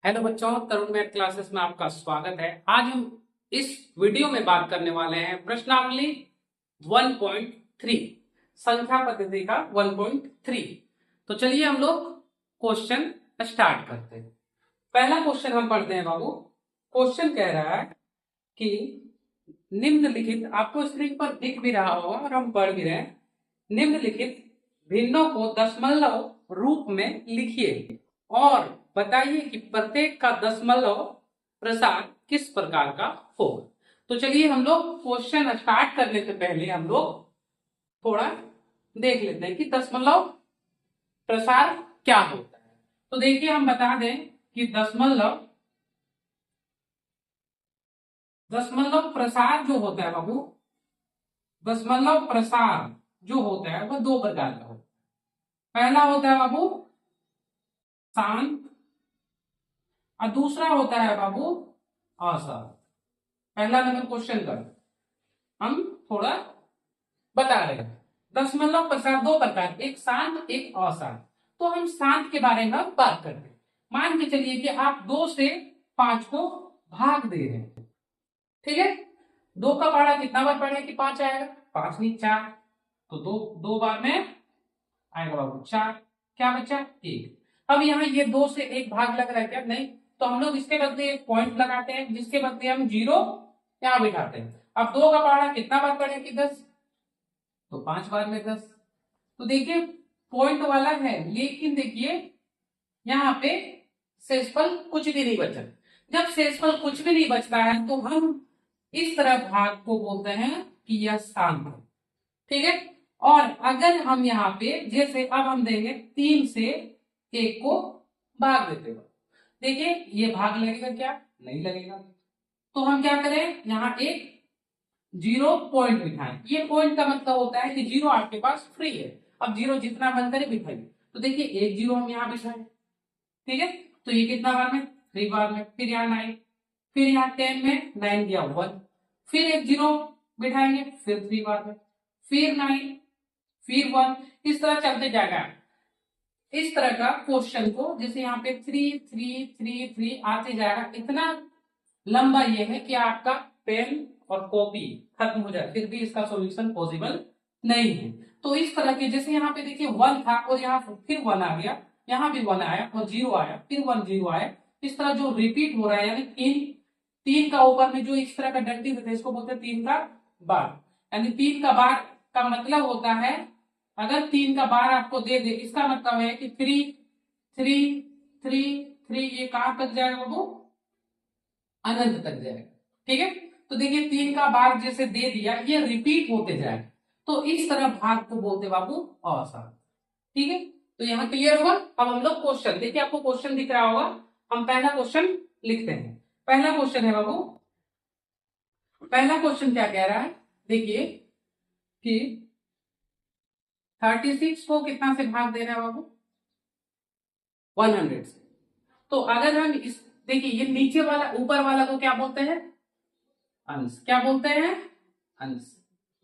Hello बच्चों, तरुण math classes में आपका स्वागत है। आज हम इस वीडियो में बात करने वाले हैं प्रश्नावली 1.3, संख्या पद्धति का 1.3। तो चलिए हम लोग क्वेश्चन स्टार्ट करते हैं। पहला क्वेश्चन हम पढ़ते हैं बाबू। क्वेश्चन कह रहा है कि निम्नलिखित, आपको स्क्रीन पर दिख भी रहा होगा और हम पढ़ भी रहे हैं, निम्नलिखित भिन्नों को दशमलव रूप में लिखिए और बताइए कि प्रत्येक का दशमलव प्रसार किस प्रकार का होगा। तो चलिए हम लोग क्वेश्चन स्टार्ट करने से पहले हम लोग थोड़ा देख लेते हैं कि दशमलव प्रसार क्या होता है। तो देखिए हम बता दें कि दशमलव प्रसार जो होता है बाबू, दशमलव प्रसार जो होता है वह दो प्रकार का होता है। पहला होता है बाबू शांत और दूसरा होता है बाबू अशांत। पहला नंबर क्वेश्चन का हम थोड़ा बता रहे हैं। दशमलव प्रसार दो प्रकार, एक शांत एक अशांत। तो हम शांत के बारे में बात करते हैं। मान के चलिए कि आप 2 से 5 को भाग दे रहे हैं, ठीक है। 2 का पहाड़ा कितना बार पढ़े कि 5 आएगा? 5 नहीं 4, तो दो बार में आएगा बाबू 4। क्या बचा? 1। अब यहाँ ये 2 से 1 भाग लग रहा है क्या? नहीं। तो हम लोग इसके बदले एक पॉइंट लगाते हैं जिसके बदले हम 0 यहाँ बिठाते हैं। अब 2 का पहाड़ा कितना बार पढ़े कि 10, तो 5 बार में 10। तो देखिए पॉइंट वाला है, लेकिन देखिए यहाँ पे शेषफल कुछ भी नहीं बचा। जब शेषफल कुछ भी नहीं बचता है तो हम इस तरह भाग को बोलते हैं कि यह शांत है, ठीक है। और अगर हम यहाँ पे जैसे अब हम देंगे 3 से 1 को भाग देते हो, देखिए ये भाग लगेगा क्या? नहीं लगेगा। तो हम क्या करें, यहाँ एक 0 पॉइंट बिठाएं। ये पॉइंट का मतलब होता है कि 0 आपके पास फ्री है। अब 0 जितना मन करे बिठाइए। तो देखिए एक 0 हम यहाँ बिठाए, ठीक है। तो ये कितना बार में? 3 बार में। फिर यहाँ 9, फिर यहाँ 10 में 9 दिया 1, फिर एक 0 बिठाएंगे, फिर 3 बार में, फिर 9, फिर 1, इस तरह चलते जाएगा। इस तरह का क्वेश्चन को जैसे यहाँ पे 3 3 3 3 आते जाएगा। इतना लंबा ये है कि आपका पेन और कॉपी खत्म हो जाए, फिर भी इसका सॉल्यूशन पॉसिबल नहीं है। तो इस तरह के जैसे यहाँ पे देखिए 1 था और यहाँ फिर 1 आ गया, यहाँ भी 1 आया और 0 आया, फिर 1 0 आया। इस तरह जो रिपीट हो रहा है, यानी तीन का ऊपर में जो इस तरह का डंडी होता है इसको बोलते हैं 3 का बार। यानी 3 का बार का मतलब होता है, अगर 3 का बार आपको दे दे, इसका मतलब है कि 3 3 3 3, ये कहां तक जाएगा बाबू? अनंत तक जाएगा, ठीक है। तो देखिए 3 का बार जैसे दे दिया, ये रिपीट होते जाए, तो इस तरह भाग को बोलते बाबू अशांत, ठीक है। तो यहाँ क्लियर होगा। अब हम लोग क्वेश्चन देखिए, आपको क्वेश्चन दिख रहा होगा। हम पहला क्वेश्चन लिखते हैं। पहला क्वेश्चन है बाबू, पहला क्वेश्चन क्या कह रहा है, देखिए कि 36 को कितना से भाग दे रहा है बाबू? 100 से। तो अगर हम इस, देखिए ये नीचे वाला ऊपर वाला को क्या बोलते हैं? अंश। क्या बोलते हैं? अंश।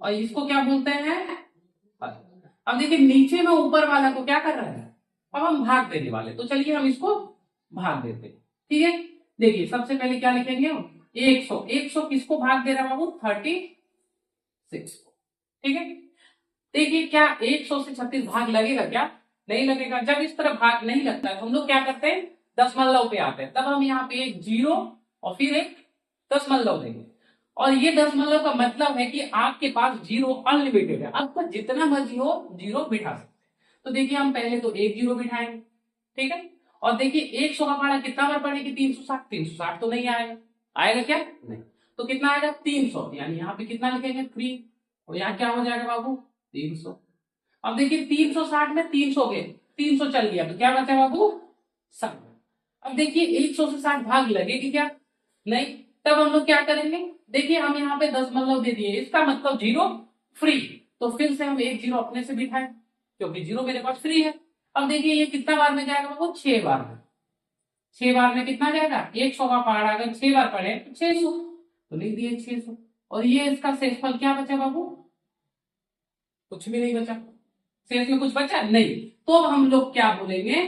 और इसको क्या बोलते हैं? पद। अब देखिए नीचे में ऊपर वाला को क्या कर रहा है? अब हम भाग देने वाले, तो चलिए हम इसको भाग देते हैं, ठीक है। देखिए सबसे पहले क्या लिखेंगे हम? 100। 100 किसको भाग दे रहा है बाबू? 36 को, ठीक है। देखिए क्या 100 से 36 भाग लगेगा क्या? नहीं लगेगा। जब इस तरह भाग नहीं लगता है हम लोग क्या करते हैं? दशमलव पे आते हैं, तब हम यहाँ पे एक 0 और फिर एक दशमलव देंगे। और ये दशमलव का मतलब है कि आपके पास 0 अनलिमिटेड है, आपका जितना मर्जी हो 0 बिठा सकते हैं। तो देखिए हम पहले तो एक 0 बिठाएंगे, ठीक है। और देखिए 100 का पहाड़ा कितना बार पढ़ेगी? 360। 360 तो नहीं आएगा, आएगा क्या? नहीं। तो कितना आएगा? 300, यानी यहाँ पे कितना लिखेंगे? 3। और यहाँ क्या हो जाएगा बाबू? 300। अब देखिए 360 में 300 गए, 300 चल गया, तो क्या बचा बाबू? 60। अब देखिए 100 से 60 भाग लगेगी क्या? नहीं। तब हम लोग क्या करेंगे? देखिए हम यहाँ पे दशमलव दे दिए, इसका मतलब 0 फ्री। तो फिर से हम एक 0 अपने से बिठाएं, क्योंकि 0 मेरे पास फ्री है। अब देखिए ये कितना बार में जाएगा बाबू? 6 बार में। 6 बार में कितना जाएगा? 100 का पहाड़ा अगर 6 बार पढ़े तो 600, तो लिख दिए 600। और ये इसका शेषफल क्या बचा बाबू? कुछ भी नहीं बचा। शेष में कुछ बचा नहीं। तो हम लोग क्या बोलेंगे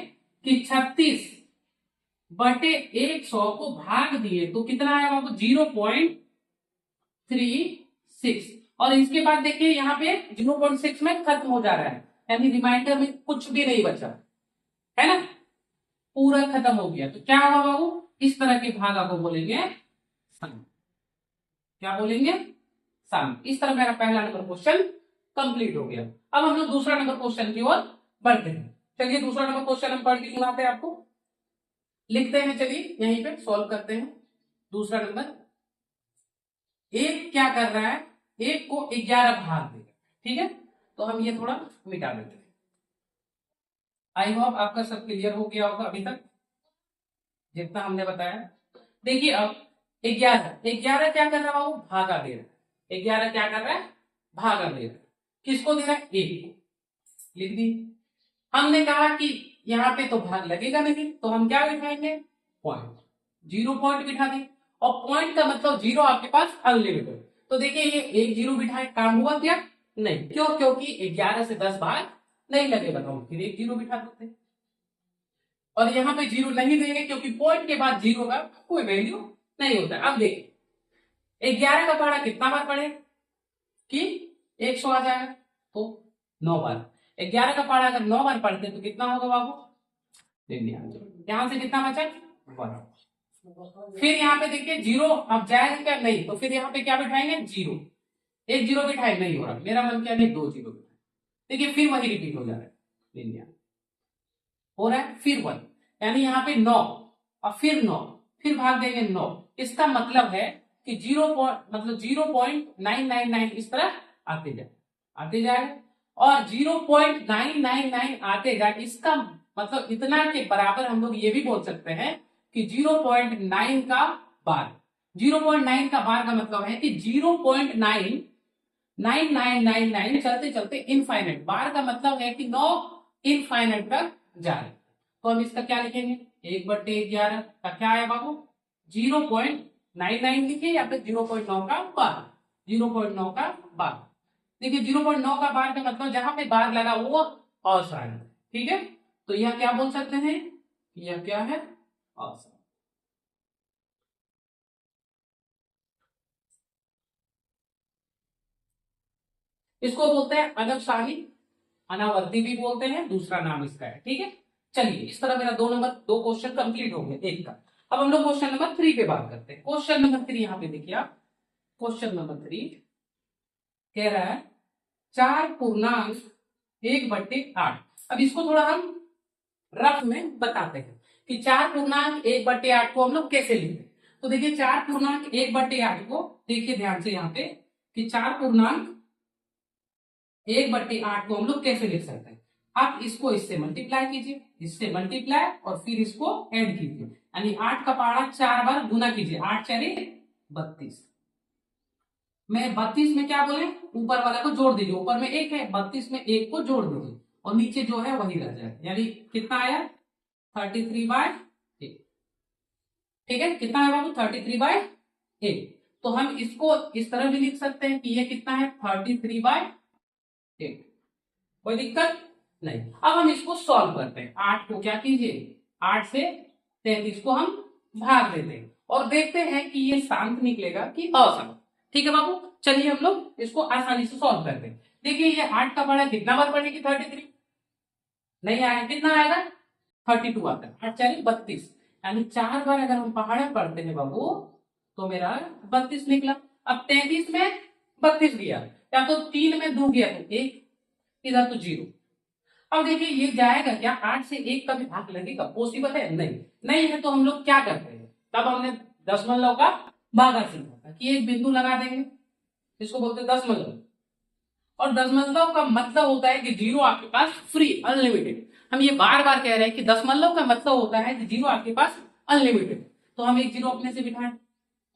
कि 36 बटे 100 को भाग दिए तो कितना आया बाबू 0.36। और इसके बाद देखिए यहाँ पे 0.6 में खत्म हो जा रहा है, यानी रिमाइंडर में कुछ भी नहीं बचा है ना, पूरा खत्म हो गया। तो क्या होगा बाबू, इस तरह के भागा को बोलेंगे सम। क्या बोलेंगे, सम। इस तरह मेरा पहला नंबर क्वेश्चन कंप्लीट हो गया। अब हम लोग दूसरा नंबर क्वेश्चन की ओर बढ़ते हैं। चलिए दूसरा नंबर क्वेश्चन हम पढ़ के सुनाते हैं आपको, लिखते हैं। चलिए यहीं पे सॉल्व करते हैं। दूसरा नंबर, एक क्या कर रहा है, एक को 11 भाग देगा, ठीक है। तो हम ये थोड़ा मिटा देते हैं। आई होप आपका सब क्लियर हो गया होगा अभी तक जितना हमने बताया। देखिए अब 11 क्या कर रहा है वो, भागा दे रहा है। 11 क्या कर रहा है, भागा दे रहा है। किसको दे रहा है, एक को। लिख दी। हमने कहा कि यहाँ पे तो भाग लगेगा नहीं, तो हम क्या बिठाएंगे, पॉइंट। 0 पॉइंट बिठा दें। और पॉइंट का मतलब 0 आपके पास अनलिमिटेड। तो देखिए ये एक 0 बिठाए, काम हुआ क्या, नहीं। क्यों, क्योंकि 11 से 10 भाग नहीं लगे, बताओ फिर एक 0 बिठा देते हैं। और यहाँ पे 0 नहीं देंगे क्योंकि पॉइंट के बाद 0 का कोई वैल्यू नहीं होता। अब देखिए 11 का पहाड़ा कितना बार पढ़े कि 100 आ जाएगा, तो 9 बार। 11 का पहाड़ा अगर 9 बार पढ़ते तो कितना होगा बाबू, यहां से कितना बचा 1। फिर यहाँ पे देखिए 0 अब जाएगा क्या, नहीं। तो फिर यहाँ पे क्या बिठाएंगे, 0। एक 0 बिठाए, नहीं हो रहा, मेरा मन क्या नहीं, 2 0 बिठाए। देखिए फिर वही रिपीट हो जा रहा है, हो रहा है। फिर 1, यानी यहाँ पे 9 और फिर 9, फिर भाग देंगे 9। इसका मतलब है कि 0.999 इस तरह आते जाए और 0.999 आते जाए। इसका मतलब इतना के बराबर हम लोग ये भी बोल सकते हैं कि 0.9 का बार। 0.9 का बार का मतलब है कि 0.99999 चलते चलते इनफाइनाइट। बार का मतलब है कि 9 इनफाइनाइट तक जा रहे। तो हम इसका क्या लिखेंगे, 1/11 का क्या है बाबू, 0.99 लिखे या फिर 0.9 का बार। 0.9 का बार। देखिए 0.9 का बार का मतलब जहां पे बार लगा वो असाइन, ठीक है। तो यह क्या बोल सकते हैं, यह क्या है, असाइन। इसको बोलते हैं अनवसानी, अनावर्ती भी बोलते हैं, दूसरा नाम इसका है, ठीक है। चलिए इस तरह मेरा दो क्वेश्चन कंप्लीट हो गए एक का। अब हम लोग क्वेश्चन नंबर 3 पे बात करते हैं। क्वेश्चन नंबर 3 यहाँ पे देखिए आप, क्वेश्चन नंबर 3 कह रहा है 4.1/8। अब इसको थोड़ा हम रफ में बताते हैं कि 4.1/8 को हम लोग कैसे लिखते हैं। तो देखिए 4.1/8 को देखिए ध्यान से यहाँ पे कि 4.1/8 को हम लोग कैसे लिख सकते हैं। आप इसको इससे मल्टीप्लाई कीजिए, इससे मल्टीप्लाई और फिर इसको ऐड कीजिए, यानी 8 का पहाड़ा 4 बार गुना कीजिए। 8 4 32 में 32 में क्या बोले, ऊपर वाला को जोड़ दीजिए। ऊपर में 1 है, 32 में 1 को जोड़ दीजिए और नीचे जो है वही रह जाए, यानी कितना आया 33/8। ठीक है, कितना है बाबू 33/8। तो हम इसको इस तरह भी लिख सकते हैं कि ये कितना है 33/8। कोई दिक्कत नहीं। अब हम इसको सॉल्व करते हैं। 8 को क्या कीजिए, 8 से 33 को हम भाग देते हैं और देखते हैं कि ये शांत निकलेगा कि अशांत। ठीक है बाबू, चलिए हम लोग इसको आसानी से सॉल्व करते हैं। देखिए ये 8 का पढ़ा कितना बार पढ़ेगी 33, नहीं आया, कितना आएगा 32 आता है। 8 4 32, यानी 4 बार अगर हम पहाड़ा पढ़ते हैं बाबू तो मेरा 32 निकला। अब 33 में 32 गया, या तो 3 में 2 गया तो 1, इधर तो 0। अब देखिए ये जाएगा क्या, 8 से 1 का भी भाग लगेगा, पॉसिबल है, नहीं है। तो हम लोग क्या करते हैं, तब हमने दशमलव का भागा सीखा था कि एक बिंदु लगा देंगे, इसको बोलते हैं दशमलव। और दशमलव का मतलब होता है कि 0 आपके पास फ्री अनलिमिटेड। हम ये बार बार कह रहे हैं कि दशमलव का मतलब होता है कि 0 आपके पास अनलिमिटेड। तो हम एक 0 अपने से बिठाएं,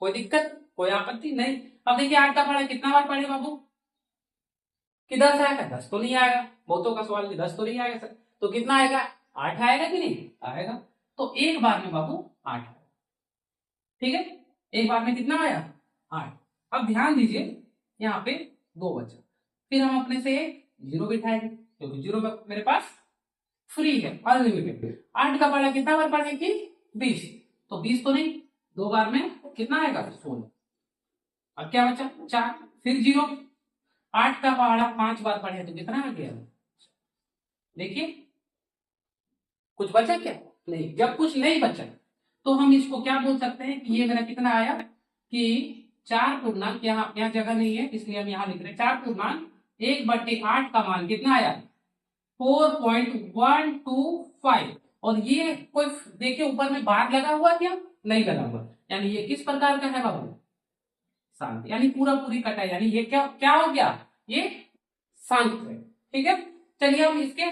कोई दिक्कत कोई आपत्ति नहीं। अब देखिए 8 का पढ़ा कितना बार पढ़े बाबू, कि 10 आएगा, 10 तो नहीं आएगा। बहुतों का सवाल कि 10 तो नहीं आएगा सर, तो कितना आएगा 8 आएगा कि नहीं आएगा। तो एक बार में बाबू 8 आएगा, ठीक है। एक बार में कितना आया 8। अब ध्यान दीजिए यहाँ पे 2 बचा, फिर हम अपने से 0 बिठाएंगे क्योंकि 0 मेरे पास फ्री है अनलिमिटेड। 8 का पढ़ा कितना बार पढ़ेगी 20, तो 20 तो नहीं, 2 बार में कितना आएगा 16। अब क्या बचा 4, फिर 0, 8 का पहाड़ा 5 बार पढ़े तो कितना आ गया, देखिए कुछ बचा क्या, नहीं। जब कुछ नहीं बचा तो हम इसको क्या बोल सकते हैं कि ये मेरा कितना आया कि 4 पूर्णांक, यहाँ जगह नहीं है इसलिए हम यहाँ लिख रहे हैं 4 पूर्णांक 1/8 का मान कितना आया 4.125। और ये कोई देखिए ऊपर में बार लगा हुआ क्या, नहीं लगा हुआ, यानी ये किस प्रकार का है बाबू, शांत, यानी पूरा पूरी कटा, यानी ये क्या क्या हो गया, ये शांत है। ठीक है, चलिए हम इसके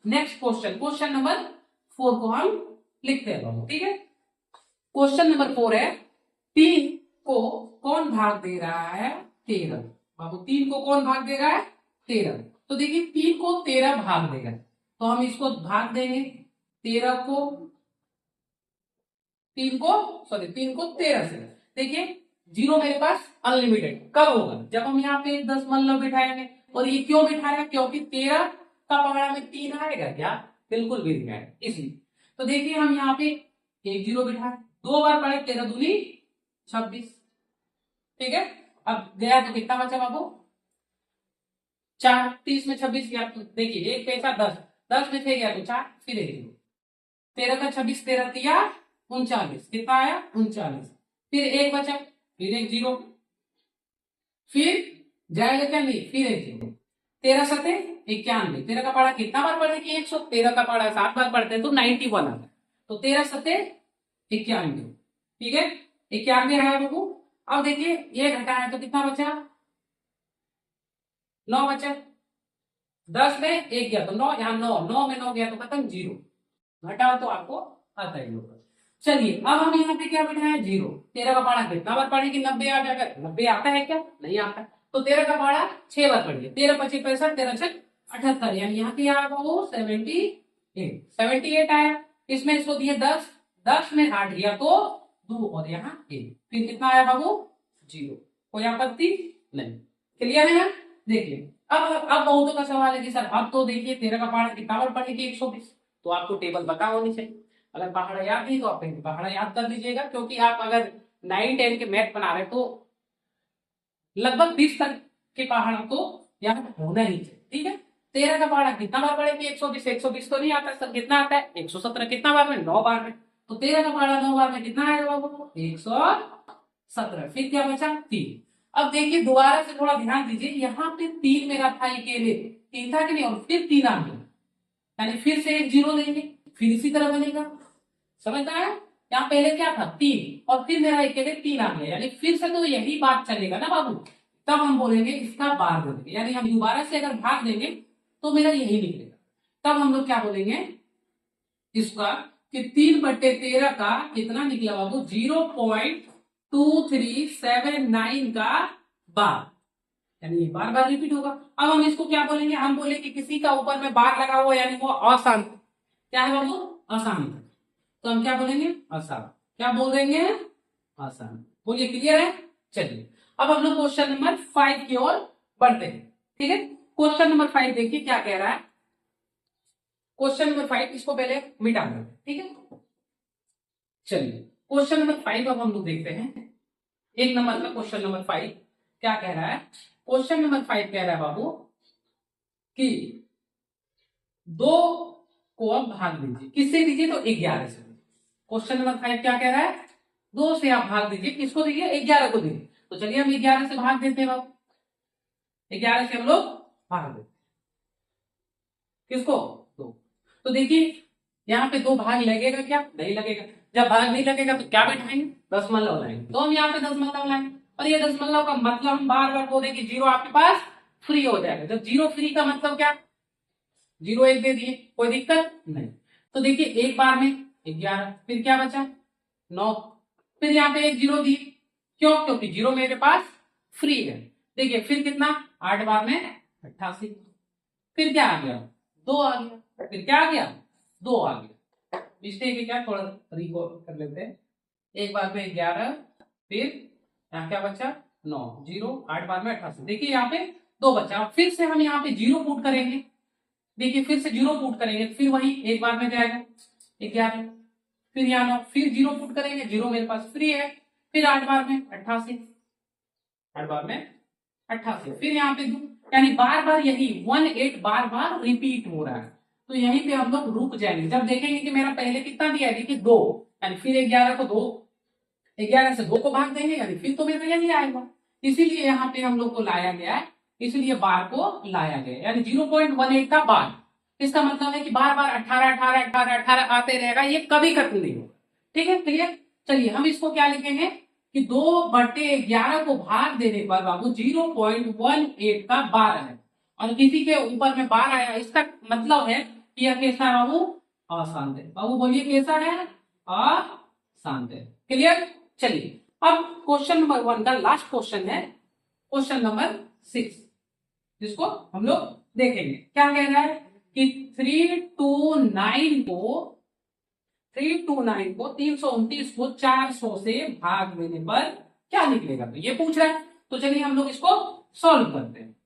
नेक्स्ट क्वेश्चन नंबर 4 को हम लिखते हैं बाबू। ठीक है, क्वेश्चन नंबर 4 है 3 को कौन भाग दे रहा है 13। बाबू 3 को कौन भाग दे रहा है 13, तो देखिए 3 को 13 भाग देगा, तो हम इसको भाग देंगे 13 को 3 को 13 से। देखिए 0 मेरे पास अनलिमिटेड कब होगा, जब हम यहाँ पे 10 मतलब बिठाएंगे। और ये क्यों बिठा रहे हैं, क्योंकि 13 का पहाड़ा में 3 आएगा क्या, बिल्कुल भी नहीं आएगा, इसलिए। तो देखिए हम यहाँ पे 1 0 बिठाए, 2 बार पढ़े 13 दूनी 26। ठीक है, अब गया तो कितना बचा बाबू 4, 30 में 26 गया, तो देखिए 1 पैसा 10, 10 में 6 गया तो 4, फिर 1 13 का 26, 13 तिया 39, कितना आया 39, फिर 1 बचा, फिर 1 0, फिर जाएगा क्या नहीं, फिर 1 0, 13 सते 91, 13 का पढ़ा कितना बार पढ़े कि 113 का पढ़ा 7 बार पढ़ते हैं तो 91 आता है, तो 13 सते 91। ठीक है, 91 आया बाबू। अब देखिए ये घटा है तो कितना बचा 9 बचा, 10 में 1 गया तो 9, यहाँ 9 में 9 गया तो खत्म 0, घटाओ तो आपको आता है ऊपर। चलिए अब हम यहाँ पे क्या बिठाए 0, 13 का पहाड़ा कितना बार पढ़े कि 90 आ जाएगा, 90 आता है क्या, नहीं आता, तो 13 का पहाड़ा 6 बार पढ़िए, 13 25 65, 13 6 78, यानी यहाँ पे आएगा वो 78 आया। इसमें इसको दिए 10, 10 में 8 गया तो 2 और यहाँ 1, फिर कितना आया बाबू 0, कोई आपत्ति नहीं, क्लियर है ना। देखिए अब बहुतों का सवाल है कि सर अब तो देखिए 13 का पहाड़ा कितना बार पढ़े कि 120, तो आपको टेबल पता होनी चाहिए। अगर पहाड़ा याद नहीं तो आप पहाड़ा याद कर लीजिएगा, क्योंकि आप अगर 9 10 के मैथ बना रहे तो लगभग 20 तक के पहाड़ा तो याद होना ही चाहिए। ठीक है, 13 का पहाड़ा कितना बार पढ़ेंगे 120, 120 तो नहीं आता सर, कितना आता है 117, कितना बार में 9 बार में, तो 13 का पहाड़ा 9 बार में कितना आएगा बाबू 117, फिर क्या बचा 3। अब देखिए दोबारा से थोड़ा ध्यान दीजिए, यहाँ पे 3 मेरा था अकेले, 3 था कि नहीं, और फिर 3 आ गया, यानी फिर से 1 0 लेंगे, फिर इसी तरह बनेगा, समझ आया। यहाँ पहले क्या था 3 और फिर मेरा अकेले 3 आ गया, यानी फिर से तो यही बात चलेगा ना बाबू, तब हम बोलेंगे इसका बार देंगे, यानी हम दोबारा से अगर भाग देंगे तो मेरा यही निकलेगा, तब हम लोग क्या बोलेंगे इसका कि 3/13 का कितना निकला बाबू 0.2379 का बार, यानी ये बार बार रिपीट होगा। अब हम इसको क्या बोलेंगे, हम बोले कि किसी का ऊपर में बार लगा हुआ यानी वो अशांत, क्या है बाबू अशांत, तो हम क्या बोलेंगे अशांत, क्या बोल देंगे अशांत, बोलिए क्लियर है। चलिए अब हम लोग क्वेश्चन नंबर 5 की ओर बढ़ते हैं। ठीक है, क्वेश्चन नंबर 5 देखिए क्या कह रहा है, क्वेश्चन नंबर 5 इसको पहले मिटा दें। ठीक है, चलिए क्वेश्चन नंबर 5 अब हम लोग देखते हैं, 1 नंबर का क्वेश्चन नंबर 5 क्या कह रहा है। क्वेश्चन नंबर 5 कह रहा है बाबू कि 2 को अब भाग दीजिए, किससे दीजिए तो 11 से। क्वेश्चन नंबर 5 क्या कह रहा है 2 से आप भाग दीजिए, किसको दीजिए 11 को दीजिए, तो चलिए हम 11 से भाग देते हैं बाबू, 11 से हम लोग भाग देते, किसको 2, तो देखिए यहाँ पे 2 भाग लगेगा क्या, नहीं लगेगा, जब भाग नहीं लगेगा तो क्या बैठाएंगे दशमलव लाएंगे, तो हम यहाँ पे दशमलव लाएंगे, और ये दशमलव का मतलब हम बार बार बोले कि 0 आपके पास फ्री हो जाएगा, जब 0 फ्री का मतलब क्या 0 1 दे दिए, कोई दिक्कत नहीं, तो देखिए एक बार में 11, फिर क्या बचा 9, फिर यहाँ पे 1 0 दिए, क्यों, क्योंकि 0 मेरे पास फ्री है। देखिए फिर कितना 8 बार में 88, फिर क्या आ गया 2 आ गया, फिर क्या आ गया 2 आ गया, मिस्टेक है क्या, थोड़ा रिकॉल कर लेते हैं, एक बार में 11, फिर यहाँ क्या बचा 9, 0 8 बार में 88, देखिए यहाँ पे 2 बचा, फिर से हम यहाँ पे 0 पुट करेंगे, देखिए फिर से 0 पुट करेंगे, फिर वही एक बार में जाएगा 11, फिर यहाँ फिर 0 पुट करेंगे, 0 मेरे पास फ्री है, फिर 8 बार में 88, 8 बार में 88, फिर यहाँ पे दूं, यानी बार बार यही 18 बार बार रिपीट हो रहा है। तो यहीं पे हम लोग रुक जाएंगे जब देखेंगे कि मेरा पहले कितना दिया है, देखिए 2, यानी फिर 11 को 2, 11 से 2 को भाग देंगे, यानी फिर तो मेरा यही आएगा, इसीलिए यहाँ पे हम लोग को लाया गया है, इसलिए बार को लाया गया, यानी 0.18 का बार। इसका मतलब है कि बार बार 18 18 18 18 आते रहेगा, ये कभी खत्म नहीं होगा। ठीक है, क्लियर। चलिए हम इसको क्या लिखेंगे कि 2/11 को भाग देने पर बाबू 0.18 का बार है, और किसी के ऊपर में बार आया, इसका मतलब है कि यह कैसा है बाबू, अशांत है। बाबू बोलिए कैसा है, अशांत है। क्लियर। चलिए अब क्वेश्चन नंबर 1 का लास्ट क्वेश्चन है, क्वेश्चन नंबर 6, जिसको हम लोग देखेंगे। क्या कह रहा है कि 329 को 329 को 400 से भाग देने पर क्या निकलेगा, तो ये पूछ रहा है। तो चलिए हम लोग इसको सॉल्व करते हैं।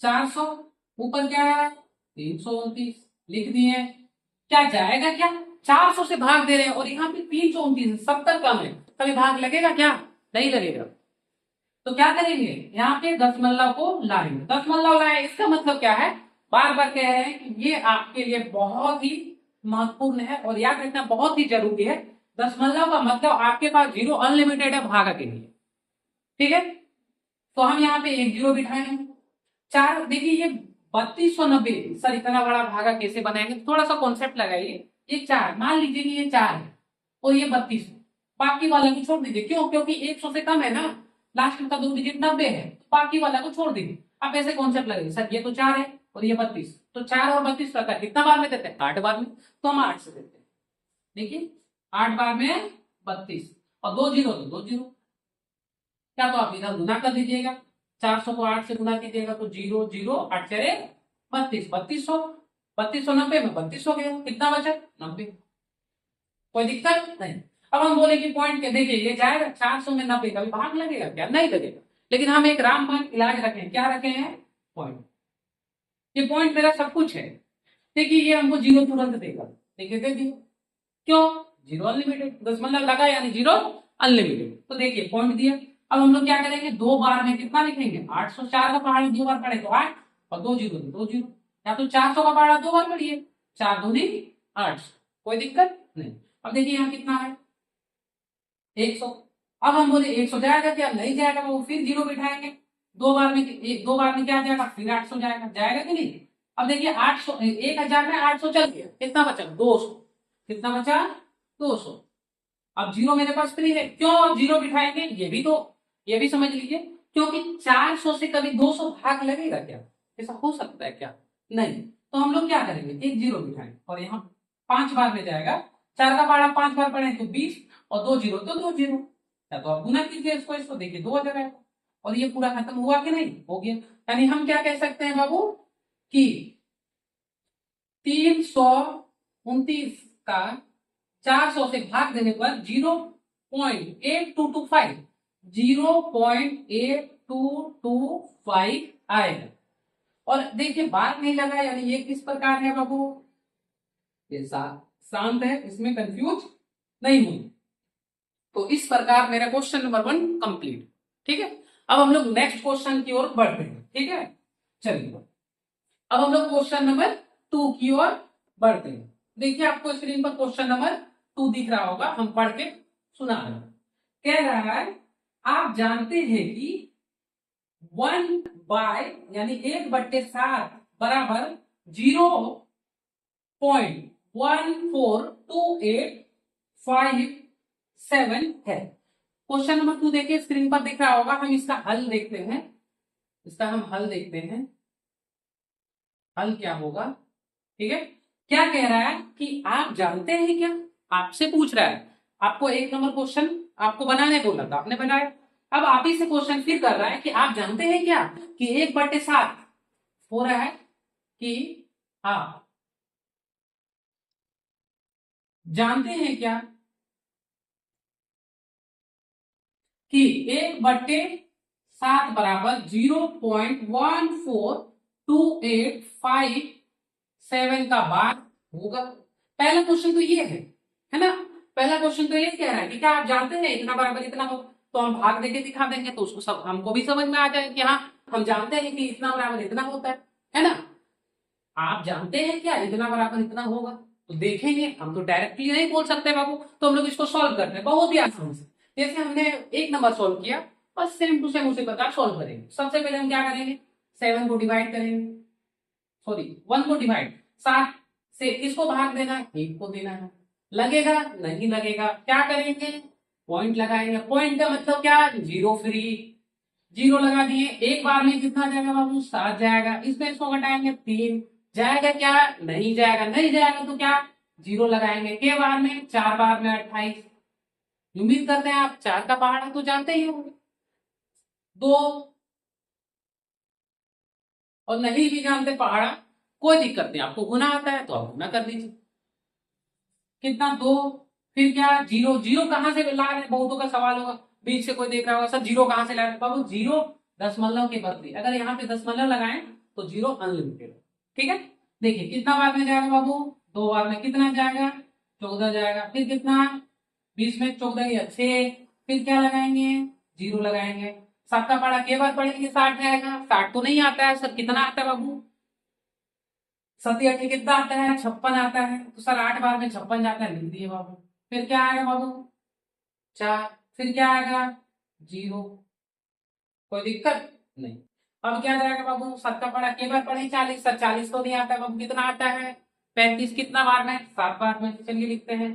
400 ऊपर क्या है 329 लिख दिए, क्या जाएगा, क्या 400 से भाग दे रहे हैं और यहाँ पे 329 70 कम है, कभी भाग लगेगा क्या, नहीं लगेगा। तो क्या करेंगे, यहाँ पे दशमलव को लाएंगे, दशमलव लाए, इसका मतलब क्या है, बार बार कह रहे हैं कि ये आपके लिए बहुत ही महत्वपूर्ण है और याद रखना बहुत ही जरूरी है। दशमलव का मतलब आपके पास 0 अनलिमिटेड है भागा के लिए। ठीक है, तो हम यहाँ पे एक 0 बिठाएंगे, 4, देखिए ये 3290, सर इतना बड़ा भागा कैसे बनाएंगे, थोड़ा सा कॉन्सेप्ट लगाइए। ये 4 मान लीजिए कि ये 4 है और ये 32, बाकी वाला को छोड़ दीजिए, क्यों, क्योंकि 100 से कम है ना, लास्ट का 2 डिजिट 90 है, बाकी वाला को छोड़ दीजिए। आप ऐसे कॉन्सेप्ट लगाइए, सर ये तो 4 है और ये 32, तो 4 और 32 का कितना बार में देते हैं, 8 बार में, तो हम 8 से देते हैं। देखिए 8 बार में 32 और 2 जीरो तो 2 जीरो, क्या तो आप इधर गुना कर दीजिएगा, 400 को 8 से गुना कीजिएगा तो 0 0 8 चले 32, 3200, 3290 में 32 हो गया, कितना बचा 90, कोई दिक्कत नहीं। अब हम बोले कि पॉइंट के देखिए ये जाएगा 400 में 90 का भी भाग लगेगा क्या, नहीं लगेगा, लेकिन हम एक रामबाण इलाज रखें, क्या रखे हैं, पॉइंट। ये पॉइंट मेरा सब कुछ है। देखिए ये हमको 0 तुरंत देगा, देखिए दे दिया, क्यों, 0 अनलिमिटेड, दशमलव लगा यानी 0 अनलिमिटेड, तो देखिए पॉइंट दिया। अब हम लोग क्या करेंगे, 2 बार में कितना लिखेंगे, 804 का पहाड़ा 2 बार पढ़े तो 8 और 2 जीरो तो 2 जीरो, या तो 400 का पहाड़ा 2 बार पढ़िए, 4 दूनी 800, कोई दिक्कत नहीं। अब देखिए यहाँ कितना है 100, अब हम बोले 100 जाएगा क्या, नहीं जाएगा, वो फिर 0 बिठाएंगे, 2 बार में 2 बार में क्या जाएगा, फिर 800 जाएगा, जाएगा कि नहीं। अब देखिए 800 1000 में 800 चल गया, कितना बचा 200, कितना बचा 200। अब 0 मेरे पास फ्री है, क्यों 0 बिठाएंगे, ये भी समझ लीजिए, क्योंकि 400 से कभी 200 भाग लगेगा क्या, ऐसा हो सकता है क्या, नहीं। तो हम लोग क्या करेंगे, एक 0 बिठाएंगे और यहाँ 5 बार में जाएगा, 4 का पहाड़ा 5 बार पढ़े तो 20 और 2 जीरो तो 2 जीरो, या तो आप गुना कीजिए इसको देखिए 2 हो जाएगा, और ये पूरा खत्म हुआ कि नहीं, हो गया। यानी हम क्या कह सकते हैं बाबू कि 329 का 400 से भाग देने पर 0.8225 0.8225 आएगा। और देखिए बार नहीं लगा, यानी ये किस प्रकार है बाबू, ये शांत है, इसमें कंफ्यूज नहीं हुई। तो इस प्रकार मेरा क्वेश्चन नंबर 1 कंप्लीट। ठीक है, अब हम लोग नेक्स्ट क्वेश्चन की ओर बढ़ते हैं। ठीक है, चलिए अब हम लोग क्वेश्चन नंबर 2 की ओर बढ़ते हैं। देखिए आपको स्क्रीन पर क्वेश्चन नंबर 2 दिख रहा होगा, हम पढ़ के सुना रहे हैं। कह रहा है आप जानते हैं कि 1 बाय यानी 1/7 बराबर 0.142857 है। क्वेश्चन नंबर 2 देखिए स्क्रीन पर दिख रहा होगा, हम इसका हल देखते हैं, हल क्या होगा। ठीक है, क्या कह रहा है कि आप जानते हैं क्या, आपसे पूछ रहा है, आपको 1 नंबर क्वेश्चन आपको बनाने बोला था, आपने बनाया, अब आप ही से क्वेश्चन फिर कर रहा है कि आप जानते हैं क्या कि 1/7 हो रहा है कि आप जानते हैं क्या कि 1/7 बराबर 0.142857 का बार होगा। पहला क्वेश्चन तो ये है है ना। पहला क्वेश्चन तो ये कह रहा है कि क्या आप जानते हैं इतना बराबर इतना हो, तो हम भाग देके दिखा देंगे तो उसको सब हमको भी समझ में आ जाए कि हाँ हम जानते हैं कि इतना बराबर इतना होता है ना। आप जानते हैं क्या इतना बराबर इतना होगा, तो देखेंगे, हम तो डायरेक्टली नहीं बोल सकते बाबू, तो हम लोग इसको सॉल्व करते हैं बहुत ही आसान से। जैसे हमने 1 नंबर सॉल्व किया, बस सेम टू सेम उसी प्रकार सॉल्व करेंगे। सबसे पहले हम क्या करेंगे, 7 को डिवाइड करेंगे, सॉरी 1 को डिवाइड, 7 से इसको भाग देना है, 1 को देना है। लगेगा नहीं लगेगा, क्या करेंगे, पॉइंट लगाएंगे। पॉइंट का मतलब क्या, जीरो फ्री, जीरो लगा दिए। एक बार में कितना जाएगा बाबू, 7 जाएगा। इसमें इसको घटाएंगे 3 जाएगा, क्या नहीं जाएगा, नहीं जाएगा तो क्या जीरो लगाएंगे। के बार में, 4 बार में 28। उम्मीद करते हैं आप 4 का पहाड़ा तो जानते ही होंगे। 2 और नहीं भी जानते पहाड़ा, कोई दिक्कत नहीं, आपको गुना आता है तो आप गुना कर दीजिए। कितना, 2, फिर क्या जीरो, जीरो कहां से ला रहे हैं, बहुतों का सवाल होगा, बीच से कोई देख रहा होगा सर जीरो कहां से ला रहे हैं। बाबू जीरो दशमलव के बदले अगर यहाँ पे दशमलव लगाएं तो जीरो अनलिमिटेड, ठीक है। देखिए कितना बार में जाएगा बाबू, 2 बार में कितना जाएगा, 14 जाएगा। फिर कितना, 20 में 14 या 6, फिर क्या लगाएंगे, जीरो लगाएंगे। 7 का पढ़ा के बार पढ़ेंगे, 60 जाएगा। 60 तो नहीं आता है सर, कितना आता है बाबू, 7 8 कितना आता है, 56 आता है। तो सर 8 बार में 56 जाता है, लिख दिए बाबू। फिर क्या आएगा बाबू, 4, फिर क्या आएगा, जीरो, कोई दिक्कत नहीं। अब क्या जाएगा बाबू, 7 का पढ़ा के बार पढ़े 40, सर 40 तो नहीं आता है बाबू, कितना आता है 35, कितना बार में, 7 बार में। चलिए लिखते हैं,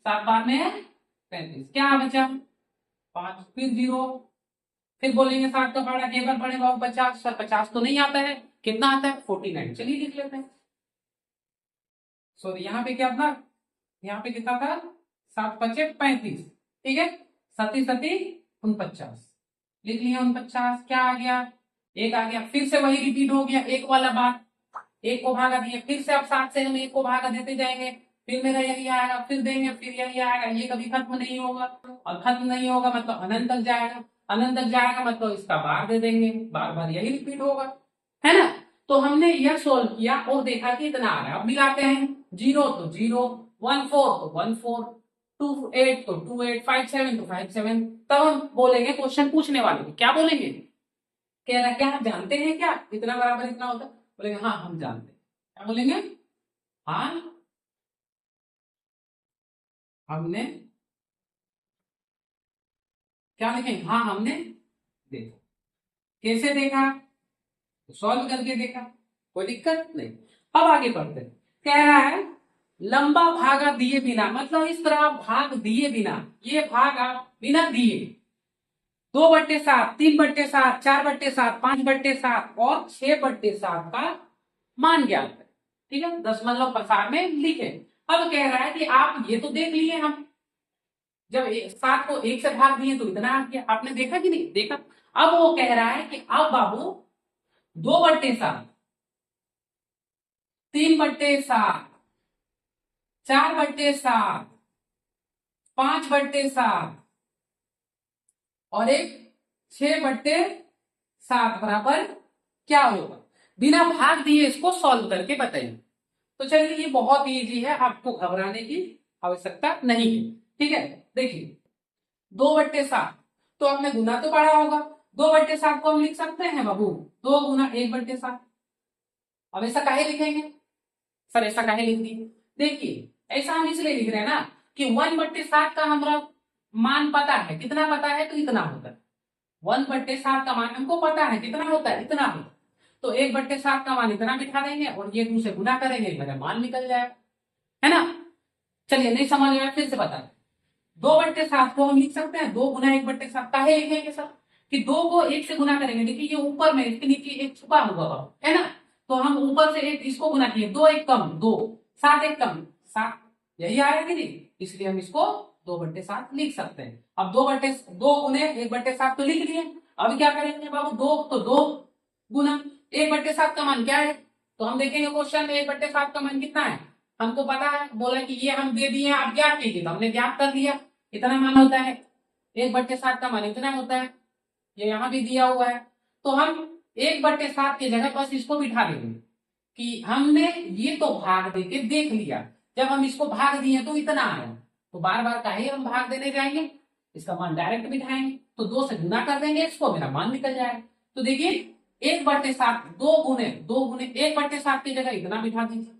7 बार में 35, क्या बचा 5, फिर जीरो। फिर बोलेंगे 7 का पढ़ा के बार पढ़े बाबू 50, सर 50 तो नहीं आता है, कितना आता है 49। चलिए लिख लेते हैं। सॉरी यहाँ पे क्या था, यहाँ पे कितना था, 7 पचे 35, ठीक है। 7 सती 49, लिख लिया 49। क्या आ गया, एक आ गया। फिर से वही रिपीट हो गया, एक वाला बात, एक को भागा दिए, फिर से अब 7 से हम एक को भागा देते जाएंगे, फिर मेरा यही आएगा, फिर देंगे, फिर यही आएगा। ये कभी खत्म नहीं होगा, और खत्म नहीं होगा मतलब अनंत तक जाएगा, अनंत तक जाएगा मतलब इसका बार दे देंगे, बार बार यही रिपीट होगा, है ना। तो हमने यह सोल्व किया और देखा कि इतना आ रहा है। अब मिलाते हैं, 0 तो 0, 1 4 तो 1 4, 2 8 तो 2 8, 5 7 तो 5 7। तब हम बोलेंगे, क्वेश्चन पूछने वाले को क्या बोलेंगे, कह रहा है क्या आप जानते हैं क्या इतना बराबर इतना होता है, बोलेंगे हाँ हम जानते हैं। क्या बोलेंगे, हाँ हमने, क्या लिखेंगे, हाँ हमने देखा। कैसे देखा, सॉल्व करके देखा, कोई दिक्कत नहीं। अब आगे बढ़ते हैं। कह रहा है लंबा भागा दिए बिना, मतलब इस तरह भाग दिए बिना, ये भागा बिना दिए 2/7, 3/7, 4/7, 5/7 और 6/7 का मान ज्ञात है, ठीक है, दशमलव प्रसार में लिखे। अब कह रहा है कि आप ये तो देख लिए, हम जब 7 को 1 से भाग दिए तो इतना आ गया, आपने देखा कि नहीं देखा। अब वो कह रहा है कि अब बाबू 2/7, 3/7, 4/7, 5/7 और एक 6/7 बराबर क्या होगा, बिना भाग दिए इसको सॉल्व करके बताइए। तो चलिए ये बहुत इजी है, आपको घबराने की आवश्यकता नहीं है, ठीक है। देखिए 2/7 तो आपने गुना तो पढ़ा होगा, 2/7 को हम लिख सकते हैं बाबू 2 गुना 1/7। अब ऐसा काहे लिखेंगे, सर ऐसा काहे लिख दिए, देखिए ऐसा हम इसलिए लिख रहे हैं ना कि 1/7 का हमारा मान पता है, कितना पता है, तो इतना होता है। 1/7 का मान हमको पता है कितना होता है, इतना होता है। तो 1/7 का मान इतना बिठा देंगे और ये 2 से गुना करेंगे, मेरा मान निकल जाएगा, है ना। चलिए नहीं समझ में आया फिर से बता, 2/7 को हम लिख सकते हैं 2 गुना 1/7। काहे लिखेंगे सर, कि 2 को 1 से गुना करेंगे, देखिए ये ऊपर में इसके नीचे एक छुपा हुआ है ना, तो हम ऊपर से एक इसको गुना किए, 2 1 कम 2, 7 1 कम 7, यही आया कि नहीं, इसलिए हम इसको 2/7 लिख सकते हैं। अब 2 गुने 1/7 तो लिख लिए, अब क्या करेंगे बाबू, 2 तो 2 गुना 1/7 का मान क्या है, तो हम देखेंगे क्वेश्चन में 1/7 का मान कितना है, हमको पता है, बोला कि ये हम दे दिए आप ज्ञात कीजिए, तो हमने ज्ञात कर लिया, इतना मान होता है। 1/7 का मान इतना होता है, ये यहाँ भी दिया हुआ है। तो हम 1/7 की जगह बस इसको बिठा देंगे कि हमने ये तो भाग देके देख लिया, जब हम इसको भाग दिए तो इतना आया, तो बार बार काहे हम भाग देने जाएंगे, इसका मान डायरेक्ट बिठाएंगे, तो 2 से गुना कर देंगे इसको, मेरा मान निकल जाएगा। तो देखिए 1/7 2 गुने 1/7 की जगह इतना बिठा दीजिए,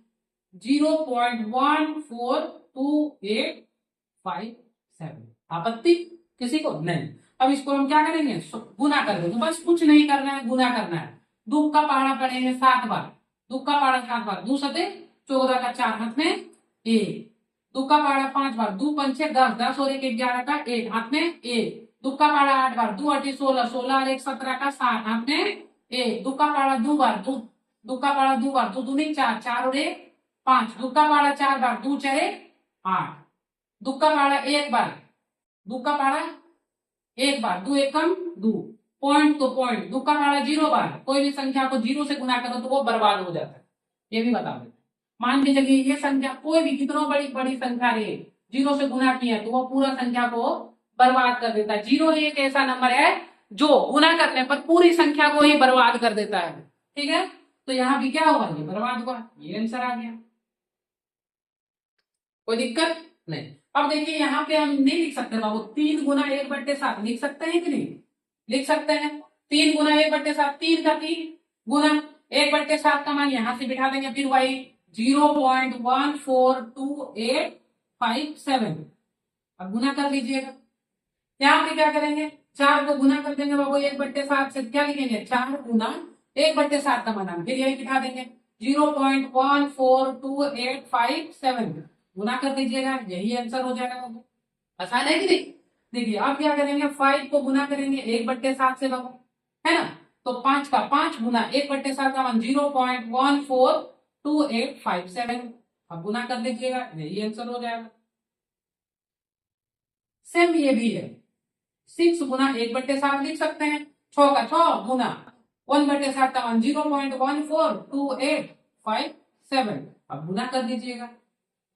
0.142857। आपत्ति किसी को नहीं। अब इसको हम क्या करेंगे, गुना कर देंगे, बस कुछ नहीं करना है, गुना करना है। 2 का पहाड़ा पड़ेंगे 7 बार, 2 का पहाड़ा 7 बार, 2 सते 14 का 4 हाथ में 1, 2 का पहाड़ा 5 बार, 2 पंचे 10, 10 और 1 11 का 1 हाथ में 1, 2 का पहाड़ा 8 बार, 2 8 16, 16 और 1 17 का 7 हाथ में 1, 2 का पहाड़ा 2 बार, 2 का पहाड़ा 2 बार, 2 दूनी 4, 4 और 1 5, 2 का पहाड़ा 4 बार, 2 4 8, 2 का पहाड़ा 1 बार, 2 का पहाड़ा 1 बार, 2 एकम 2, पॉइंट तो पॉइंट, 2 का पहाड़ा 0 बार, कोई भी संख्या को 0 से गुना करो तो वो बर्बाद हो जाता है, ये भी बता देते। मान के चलिए ये संख्या कोई भी कितनों बड़ी बड़ी संख्या रहे, 0 से गुना किया तो वो पूरा संख्या को बर्बाद कर देता है। 0 एक ऐसा नंबर है जो गुना करने पर पूरी संख्या को ही बर्बाद कर देता है, ठीक है। तो यहाँ भी क्या हुआ, ये बर्बाद हुआ, ये आंसर आ गया, कोई दिक्कत नहीं। अब देखिए यहाँ पे हम नहीं लिख सकते बाबू, 3 गुना 1/7 लिख सकते हैं कि नहीं, लिख सकते हैं। 3 गुना 1/7, 3 का 3 गुना 1/7 का मान यहाँ से बिठा देंगे, फिर वही 0.142857। अब गुना कर लीजिएगा, यहाँ पे क्या करेंगे, 4 को गुना कर देंगे बाबू 1/7 से, क्या लिखेंगे 4 गुना 1/7 का मान, फिर यही बिठा देंगे 0.142857, गुना कर दीजिएगा, यही आंसर हो जाएगा बाबू। आसान है कि नहीं। देखिए अब क्या करेंगे, 5 को गुना करेंगे 1/7 से बाबू, है ना, तो 5 का 5 गुना 1/7 का मान 0.142857, अब गुना कर लीजिएगा, यही आंसर हो जाएगा। सेम ये भी है, 6 गुना 1/7 लिख सकते हैं, 6 का 6 गुना 1/7 का मान 0.142857, अब गुना कर दीजिएगा,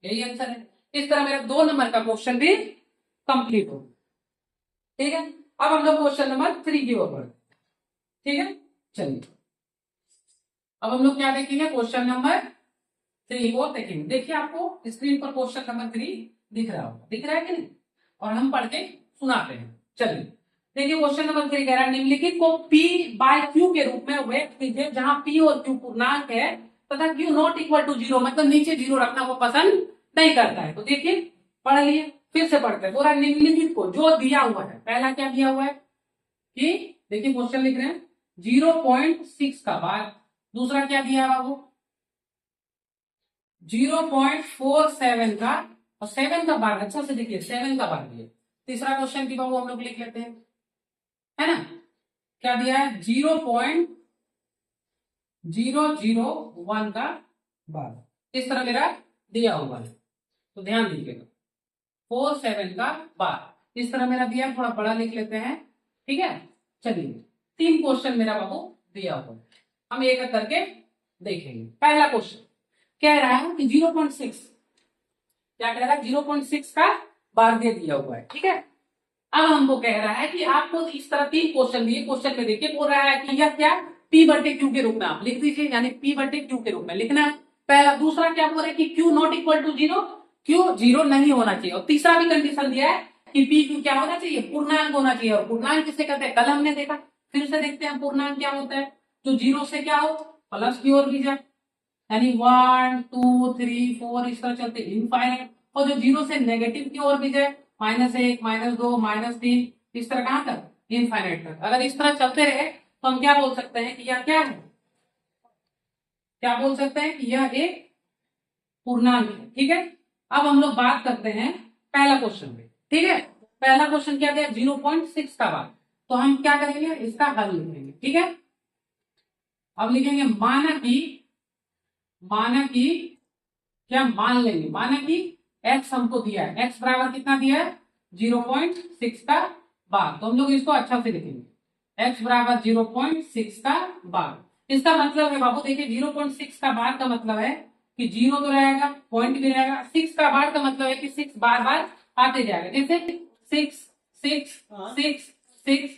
यही आंसर है। इस तरह मेरा 2 नंबर का क्वेश्चन भी कंप्लीट हो, ठीक है। अब हम लोग क्वेश्चन नंबर 3 की ओर बढ़ते, ठीक है। चलिए अब हम लोग क्या देखेंगे, क्वेश्चन नंबर 3 को देखेंगे। देखिए आपको स्क्रीन पर क्वेश्चन नंबर 3 दिख रहा होगा, दिख रहा है कि नहीं, और हम पढ़ के सुनाते हैं। चलिए देखिए क्वेश्चन नंबर 3 कह रहा है, निम्नलिखित को P/Q के रूप में व्यक्त कीजिए जहां P और Q पूर्णांक है तथा Q नॉट इक्वल टू 0, मतलब नीचे 0 रखना वो पसंद नहीं करता है। तो देखिए पढ़ लिए, फिर से पढ़ते हैं। पूरा निम्नलिखित को जो दिया हुआ है, पहला क्या दिया हुआ है कि देखिए क्वेश्चन लिख रहे हैं 0.6 का बार, दूसरा क्या दिया है बाबू 0.47 का, और 7 का बार, अच्छा से देखिए 7 का बार दिया। तीसरा क्वेश्चन भी बाबू हम लोग लिख लेते हैं, है ना, क्या दिया है 0.001 का बार, इस तरह मेरा दिया हुआ है, तो ध्यान दीजिएगा 47 का बार इस तरह मेरा दिया, थोड़ा बड़ा लिख लेते हैं, ठीक है। चलिए 3 क्वेश्चन मेरा बाबू दिया हुआ है, हम एक एक करके देखेंगे। पहला क्वेश्चन कह रहा है कि 0.6, क्या कह रहा है 0.6 का बार दे दिया हुआ है, ठीक है। अब हमको कह रहा है कि आपको इस तरह 3 क्वेश्चन दिए, क्वेश्चन में देखिए बोल रहा है कि यह क्या P/Q के रूप में आप लिख दीजिए, यानी P/Q के रूप में लिखना है पहला। दूसरा क्या बोल रहा है कि Q not equal to 0, Q 0 नहीं होना चाहिए, और तीसरा भी कंडीशन दिया है कि PQ क्या होना चाहिए, पूर्णांक होना चाहिए। और पूर्णांक किसे कहते हैं, कल हमने देखा, फिर से देखते हैं पूर्णांक क्या होता है, जो 0 से क्या हो प्लस की ओर भी जाए, यानी 1 2 3 4 इस तरह चलते इनफाइनाइट, और जो 0 से नेगेटिव की ओर भी जाए -1 -2 -3 इस तरह कहां तक, इनफाइनाइट तक। अगर इस तरह चलते रहे तो हम क्या बोल सकते हैं कि यह क्या है, क्या बोल सकते हैं कि यह एक पूर्णांक है, ठीक है। अब हम लोग बात करते हैं पहला क्वेश्चन पे, ठीक है। पहला क्वेश्चन क्या दिया 0.6 का बार, तो हम क्या करेंगे इसका हल लिखेंगे, ठीक है। अब लिखेंगे माना कि क्या मान लेंगे, माना कि x हमको दिया है, x बराबर कितना दिया है 0.6 का बार, तो हम लोग इसको अच्छा से लिखेंगे x बराबर 0.6 का बार। इसका मतलब है बाबू देखिए 0.6 का बार का मतलब है कि 0 तो रहेगा, पॉइंट भी रहेगा, 6 का बार का मतलब है कि 6 बार बार आते जाएगा, जैसे 6 6 6 6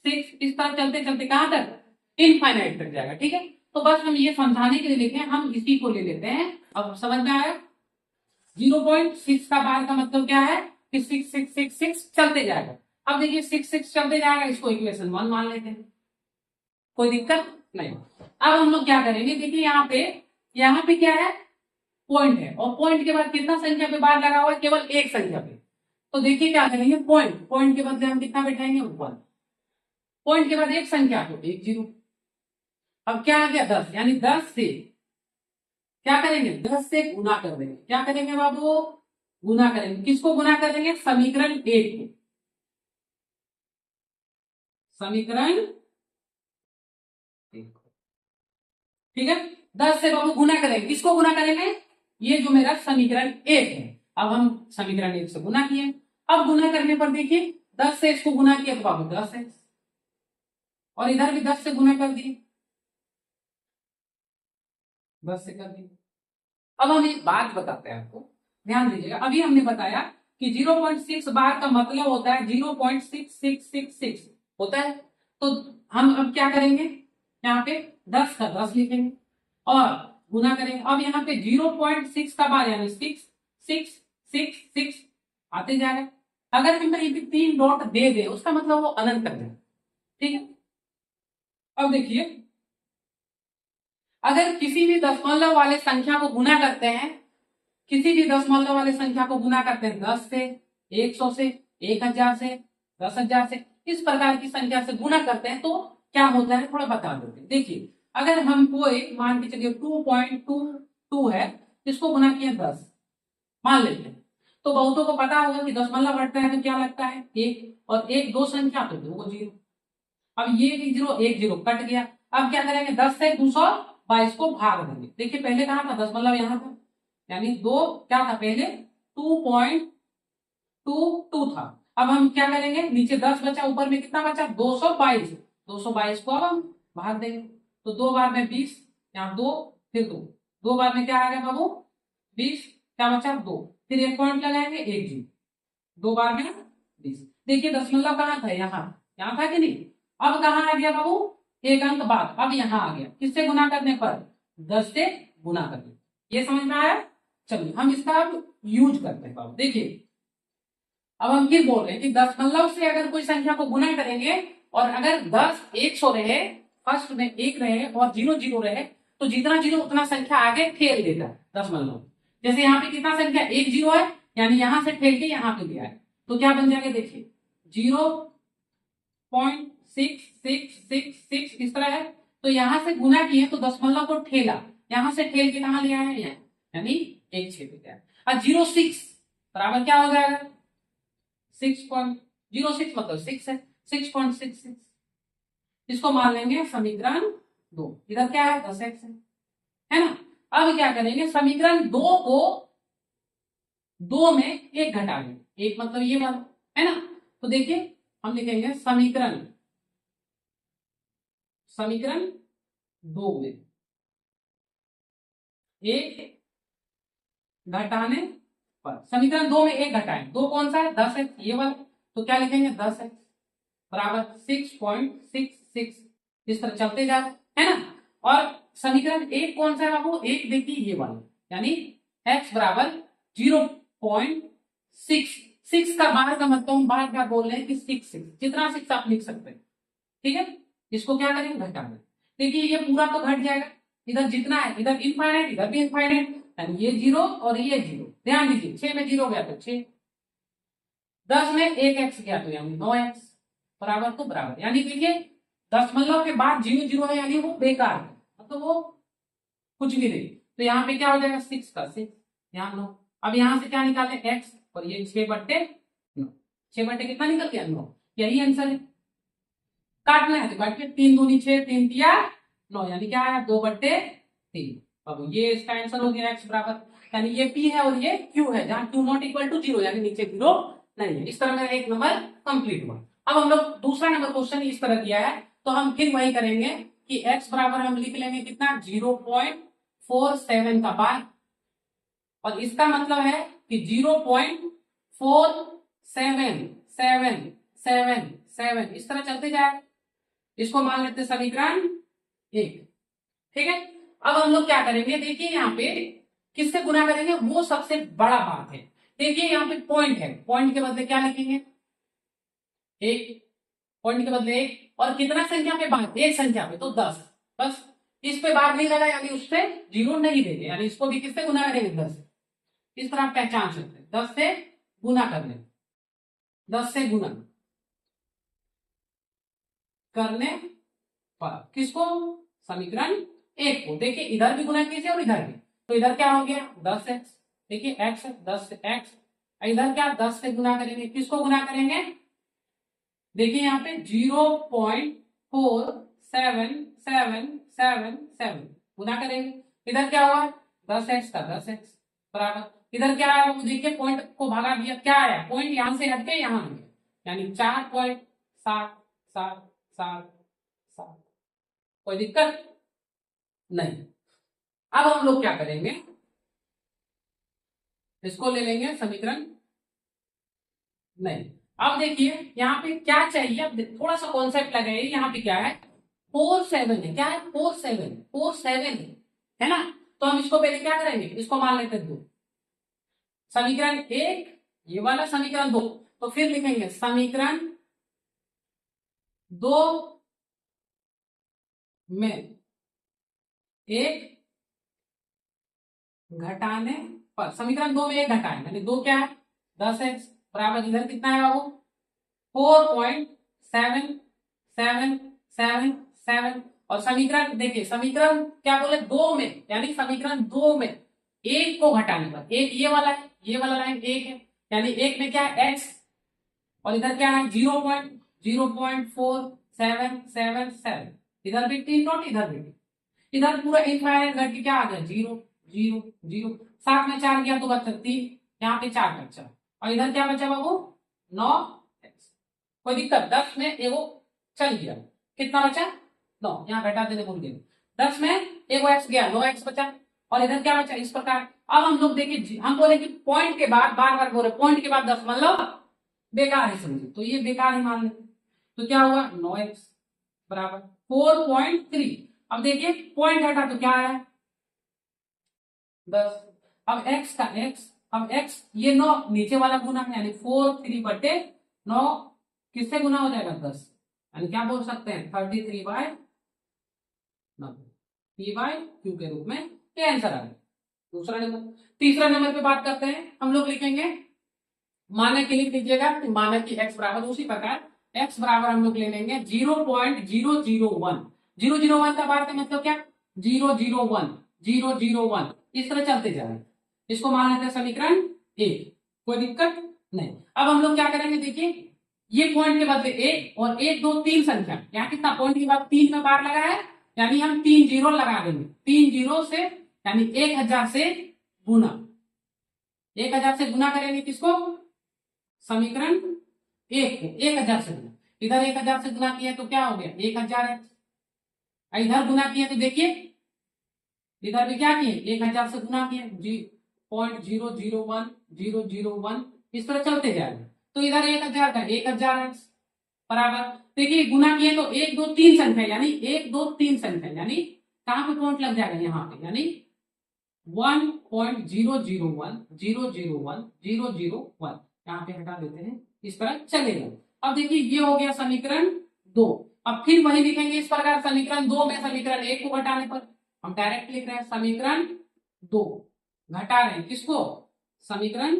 6 इस तरह चलते चलते कहां तक, इनफाइनाइट तक जाएगा, ठीक है। तो बस हम ये समझाने के लिए लिखे, हम इसी को ले लेते हैं। अब समझ में आया 0.6 का बार का मतलब क्या है कि 6 6 6 6 चलते जाएगा। अब देखिए 6 6 चलते जाएगा, इसको इक्वेशन 1 मान लेते हैं, कोई दिक्कत नहीं। अब हम लोग क्या करेंगे, देखिए यहाँ पे क्या है, पॉइंट है, और पॉइंट के बाद कितना संख्या पे बार लगा हुआ है, केवल एक संख्या पे। तो देखिए क्या करेंगे, पॉइंट, पॉइंट के बदले हम कितना बैठाएंगे, 1। पॉइंट के बाद एक संख्या तो 1 0। अब क्या आ गया, 10, यानी 10 से क्या करेंगे, 10 से गुना कर देंगे। क्या करेंगे बाबू, गुना करेंगे। किसको गुना करेंगे, समीकरण 1 को, समीकरण 1 को, ठीक है। 10 से बाबू गुना करेंगे, किसको गुना करेंगे, ये जो मेरा समीकरण 1 है। अब हम समीकरण 1 से गुना किए, अब गुना करने पर देखिए 10 से इसको गुना किया तो बाबू 10 है, और इधर भी 10 से गुना कर दिए, 10 से कर दिए। अब हम एक बात बताते हैं आपको, ध्यान दीजिएगा। अभी हमने बताया कि 0.6 बार का मतलब होता है 0.6666 होता है। तो हम अब क्या करेंगे, यहाँ पे 10 का 10 लिखेंगे और गुना करेंगे। अब यहाँ पे 0.6 का बार यानी 6 6 6 6 आते जाएगा। अगर हम कहीं पे 3 डॉट दे दे, उसका मतलब वो अनंत कर दे, ठीक है। अब देखिए, अगर किसी भी दशमलव वाले संख्या को गुना करते हैं, किसी भी दशमलव वाले संख्या को गुना करते हैं 10 से, 100 से, 1000 से, 10,000 से, इस प्रकार की संख्या से गुना करते हैं तो क्या होता है, थोड़ा बता देते हैं। देखिए, अगर हम कोई मान के चलिए 2.22 है, इसको गुना किया 10 मान लेते हैं, तो बहुतों को पता होगा कि दशमलव हटता है तो क्या लगता है 1, और 1 दो संख्या तो 2 0। अब ये 1 0 कट गया। अब क्या करेंगे, 10 से 222 को भाग देंगे। देखिए पहले कहा था दशमलव, यहाँ था, यानी दो क्या था पहले, 2.22 था। अब हम क्या करेंगे, नीचे 10 बचा, ऊपर में कितना बचा, 222। 222 को अब हम भाग देंगे, तो 2 बार में 20, यहाँ 2 फिर 2, 2 बार में क्या आ गया बाबू 20, क्या बचा 2, फिर एक पॉइंट लगाएंगे 1 0, 2 बार में 20। देखिए दशमलव कहाँ था, यहाँ था कि नहीं। अब कहाँ आ गया बाबू, एक अंक बाद, अब यहाँ आ गया, किससे गुना करने पर, 10 से गुना करने। ये समझ में आया। चलिए हम इसका अब यूज करते हैं बाबू। देखिए अब हम फिर बोल रहे हैं कि दशमलव से अगर कोई संख्या को गुना करेंगे, और अगर 10 100 रहे, फर्स्ट में 1 रहे और 0 0 रहे, तो जितना 0 उतना संख्या आगे ठेल देता है दशमलव। जैसे यहाँ पे कितना संख्या 1 0 है, यानी यहां से ठेल के यहाँ पे गया है, तो क्या बन जाएगा, देखिए 0.6666 इस तरह है। तो यहां से गुना किए तो दशमलव को ठेला, यहां से ठेल के कहा लिया है, यानी एक छेद गया। और 06 बराबर क्या हो जाएगा, 6.06 मतलब 6 है, 6.66, इसको मान लेंगे समीकरण 2। इधर क्या है, 10x है ना। अब क्या करेंगे, समीकरण 2 को 2 में एक घटा लेंगे, एक मतलब ये वाला है ना। तो देखिए हम लिखेंगे समीकरण 2 में एक घटाने पर, समीकरण 2 में एक घटाएं, 2 कौन सा है, 10x ये वाला, तो क्या लिखेंगे 10x बराबर 6.66, इस तरह चलते जा रहे है ना। और समीकरण 1 कौन सा है बाबू, एक देखिए ये वाला, यानी x बराबर 0.66 का बाहर का मतलब हम बाहर क्या बोल रहे हैं कि 6 जितना 6 आप लिख सकते हैं, ठीक है। इसको क्या करेंगे, घटा दें। देखिए ये पूरा तो घट जाएगा, इधर जितना है, इधर इनफाइनाइट इधर भी इनफाइनाइट, यानी ये 0 और ये 0। ध्यान दीजिए 6 में 0 गया तो 6, 10 में 1x गया तो यानी 9x बराबर तो बराबर, यानी देखिए दशमलव के बाद 0 0 है, यानी वो बेकार है, मतलब वो कुछ भी नहीं। तो यहाँ पे क्या हो जाएगा, 6 का 6, यहाँ 9। अब यहाँ से क्या निकालें, x, और ये 6/9, 6 कितना निकल गया 9, यही आंसर है। काटना है तो काटिए, 3 दूनी 6, 3 तिया 9, यानी क्या आया 2/3। अब ये इसका आंसर हो गया x बराबर, यानी ये p है और ये q है, जहां q नॉट इक्वल टू 0, यानी नीचे 0 नहीं है। इस तरह मेरा एक नंबर कंप्लीट हुआ। अब हम लोग दूसरा नंबर क्वेश्चन इस तरह दिया है, तो हम फिर वही करेंगे कि x बराबर हम लिख लेंगे कितना, 0.47 का बार, और इसका मतलब है कि 0.4777 इस तरह चलते जाए। इसको मान लेते समीकरण 1, ठीक है। अब हम लोग क्या करेंगे, देखिए यहाँ पे किससे गुना करेंगे, वो सबसे बड़ा बात है, देखिए यहाँ पे पॉइंट है, पॉइंट के बदले क्या लिखेंगे, एक, पॉइंट के बदले एक, और कितना संख्या पे बार, एक संख्या पे तो 10, बस इस पे बार नहीं लगा यानी उससे जीरो नहीं देंगे, यानी इसको भी किससे गुना करेंगे, 10 से। इस तरह आप पहचान सकते हैं, 10 से गुना करने, 10 से गुना करने पर किसको, समीकरण एक को। देखिए इधर भी गुना कीजिए और इधर भी, तो इधर क्या हो गया 10x, देखिए x 10 से x, इधर क्या 10 से गुना करेंगे, किसको गुना करेंगे, देखिए यहाँ पे 0.4777 गुना करेंगे, इधर क्या हुआ 10x का 10x बराबर, इधर क्या आया वो देखिए, पॉइंट को भगा दिया, क्या आया, पॉइंट यहां से हटके यहां आ गया, यानी 4.777, कोई दिक्कत नहीं। अब हम लोग क्या करेंगे, इसको ले लेंगे समीकरण, नहीं, अब देखिए यहाँ पे क्या चाहिए, अब थोड़ा सा कॉन्सेप्ट लगाइए, यहाँ पे क्या है 4 7 है, क्या है 4 7 है ना, तो हम इसको पहले क्या करेंगे, इसको मान लेते हैं 2, समीकरण एक, ये वाला समीकरण 2, तो फिर लिखेंगे समीकरण 2 में एक घटाने पर, समीकरण 2 में एक घटाएं यानी 2 क्या है 10x बराबर, इधर कितना है बाबू 4.7777, और समीकरण देखिए, समीकरण क्या बोले 2 में, यानी समीकरण 2 में एक को घटाने पर, एक ये वाला है, ये वाला लाइन एक है, यानी एक में क्या है x, और इधर क्या है 0.0477, इधर भी टी नॉट, इधर भी, इधर पूरा इनफाइनाइट घट के क्या आ गया 0 0 0, 7 में 4 गया तो बचा 3, यहाँ पे 4 बचा, और इधर क्या बचा बाबू 9x, कोई दिक्कत, 10 में एगो चल गया, कितना बचा 9, यहाँ घटा देने भूल गए, 10 में एगो x गया 9x बचा, और इधर क्या बचा, इस प्रकार। अब हम लोग देखिए, हम बोले कि पॉइंट के बाद बार बार बोले पॉइंट के बाद 10 मान लो बेकार है, समझे तो ये बेकार ही मान लेते, तो क्या हुआ 9x बराबर 4.3, अब देखिए पॉइंट हटा तो क्या है 10, अब x का x, अब x ये 9 नीचे वाला गुना है, यानी 4 3/9 किससे गुना हो जाएगा 10, यानी क्या बोल सकते हैं 33/9, p/q के रूप में ये आंसर आ गया। दूसरा नंबर, तीसरा नंबर पे बात करते हैं, हम लोग लिखेंगे मानक लिख लीजिएगा, मानक की x बराबर, उसी प्रकार x बराबर हम लोग ले लेंगे 0.001, 001 का बात का मतलब क्या 001 001, इस तरह चलते जा रहे हैं, इसको मान लेते हैं समीकरण एक, कोई दिक्कत नहीं। अब हम लोग क्या करेंगे, देखिए ये पॉइंट के बदले एक, और 1 2 3 संख्या, यहाँ कितना पॉइंट के बाद 3 में बार लगा है, यानी हम 3 जीरो लगा देंगे, 3 जीरो से यानी 1000 से गुना, 1000 से गुना करेंगे किसको, समीकरण एक को 1000 से गुना, इधर 1000 से गुना किया तो क्या हो गया 1000 है, इधर गुना किया तो देखिए इधर भी क्या किए 1000 से गुना किए 0.001 इस तरह चलते जा रहे, तो इधर 1000 का 1000 है बराबर, देखिए गुना किए तो 1 2 3 संख्या, यानी 1 2 3 संख्या, यानी कहां पे पॉइंट लग जाएगा यहाँ पे, यानी 1.001 यहाँ पे हटा देते हैं, इस तरह चलेगा। अब देखिए ये हो गया समीकरण 2, अब फिर वही लिखेंगे इस प्रकार, समीकरण 2 में समीकरण 1 को घटाने पर, हम डायरेक्ट लिख रहे हैं समीकरण 2 घटा रहे हैं किसको, समीकरण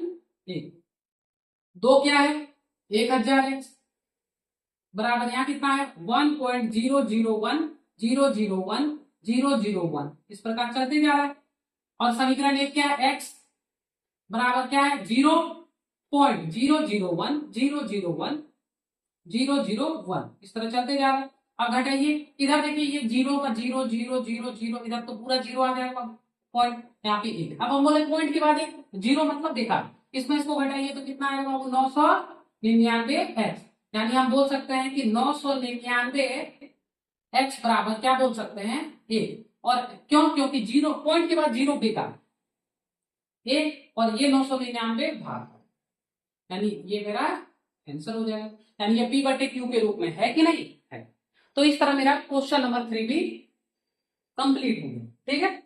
1, 2 क्या है 1000 बराबर, यहाँ कितना है 1.001 इस प्रकार चलते जा रहा है, और समीकरण 1 क्या है x बराबर क्या है 0.001 इस तरह चलते जा रहा है। अब घटाइए, इधर देखिए ये 0 का 0 0 0 0, इधर तो पूरा 0 आ जाएगा पॉइंट, यहाँ पे 1, अब हम बोले पॉइंट के बाद 1 0 मतलब बेकार, इसमें इसको घटाइए तो कितना आएगा वो 999x, यानी हम बोल सकते हैं कि 999x बराबर क्या बोल सकते हैं 1, और क्यों, क्योंकि 0 पॉइंट के बाद 0 बेकार 1, और ये 999 भाग, यानी ये मेरा आंसर हो जाएगा, यानी ये p/q के रूप में है कि नहीं है। तो इस तरह मेरा क्वेश्चन नंबर 3 भी कंप्लीट हो गया, ठीक है।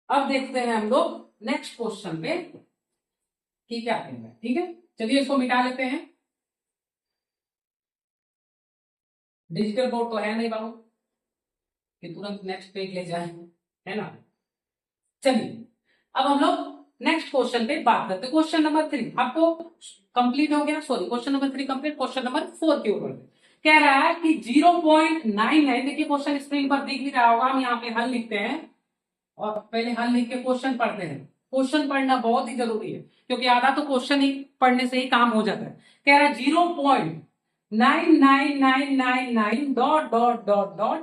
अब देखते हैं हम लोग नेक्स्ट क्वेश्चन पे, कि क्या कह रहा है। ठीक है, चलिए इसको मिटा लेते हैं। डिजिटल बोर्ड तो है नहीं बाबू कि तुरंत नेक्स्ट पेज ले जाए, है ना। चलिए अब हम लोग नेक्स्ट क्वेश्चन पे बात करते हैं। क्वेश्चन नंबर 3 आपको कंप्लीट हो गया, sorry question number 3 complete. Question number 4 के ऊपर कह रहा है कि 0.99, देखिए क्वेश्चन स्क्रीन पर दिख भी रहा होगा, हम यहाँ पे हल लिखते हैं और पहले हल लिख के क्वेश्चन पढ़ते हैं। क्वेश्चन पढ़ना बहुत ही जरूरी है क्योंकि आधा तो क्वेश्चन ही पढ़ने से ही काम हो जाता है। कह रहा है 0.99999 डॉट डॉट डॉट डॉट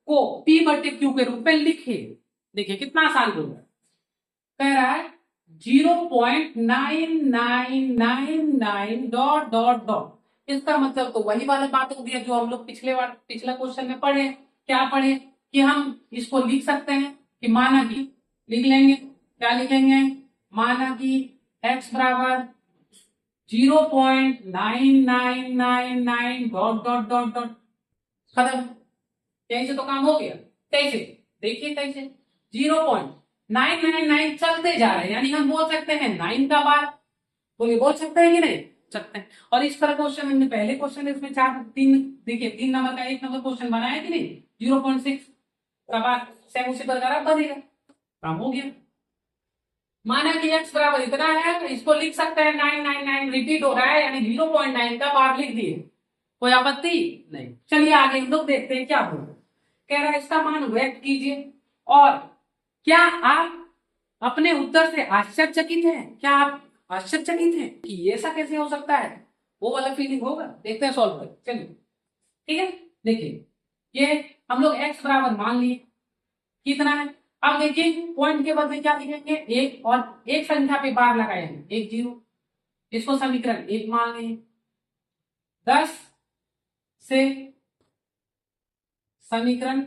को P बटे Q के रूप में लिखिए। देखिए कितना आसान बोल रहा है। कह रहा है 0.9999 डॉट डॉट डॉट, इसका मतलब तो वही वाला बात हो गया जो हम लोग पिछला क्वेश्चन में पढ़े। क्या पढ़े कि हम इसको लिख सकते हैं कि माना कि लिख लेंगे, क्या लिखेंगे, माना कि x बराबर 0.9999 डॉट डॉट डॉट डॉट, खत्म। कैसे तो काम हो गया। कैसे देखिए, कैसे 0.999 चलते जा रहे हैं, यानी हम बोल सकते हैं 9 का बार, बोलिए बोल सकते हैं कि नहीं सकते हैं। और इस तरह क्वेश्चन हमने पहले क्वेश्चन इसमें 3 देखिए 3 नंबर का 1 नंबर क्वेश्चन बनाया कि नहीं, 0.6 का बार सेम उसी प्रकार बनेगा, काम हो गया। माना कि x बराबर इतना है तो इसको लिख सकते हैं 999 रिपीट हो रहा है, यानी 0.9 का बार लिख दिए, कोई आपत्ति नहीं। चलिए आगे हम लोग देखते हैं क्या होगा। कह रहा है इसका मान व्यक्त कीजिए और क्या आप अपने उत्तर से आश्चर्यचकित हैं? क्या आप आश्चर्यचकित हैं कि ये ऐसा कैसे हो सकता है? वो वाला फीलिंग होगा। देखते हैं सॉल्व कर, चलिए ठीक है। देखिए ये हम लोग x बराबर मान लिए कितना है। अब देखिए पॉइंट के बदले क्या लिखेंगे, एक, और एक संख्या पे बार लगाएंगे 1 0, इसको समीकरण 1 मान लेंगे। 10 से समीकरण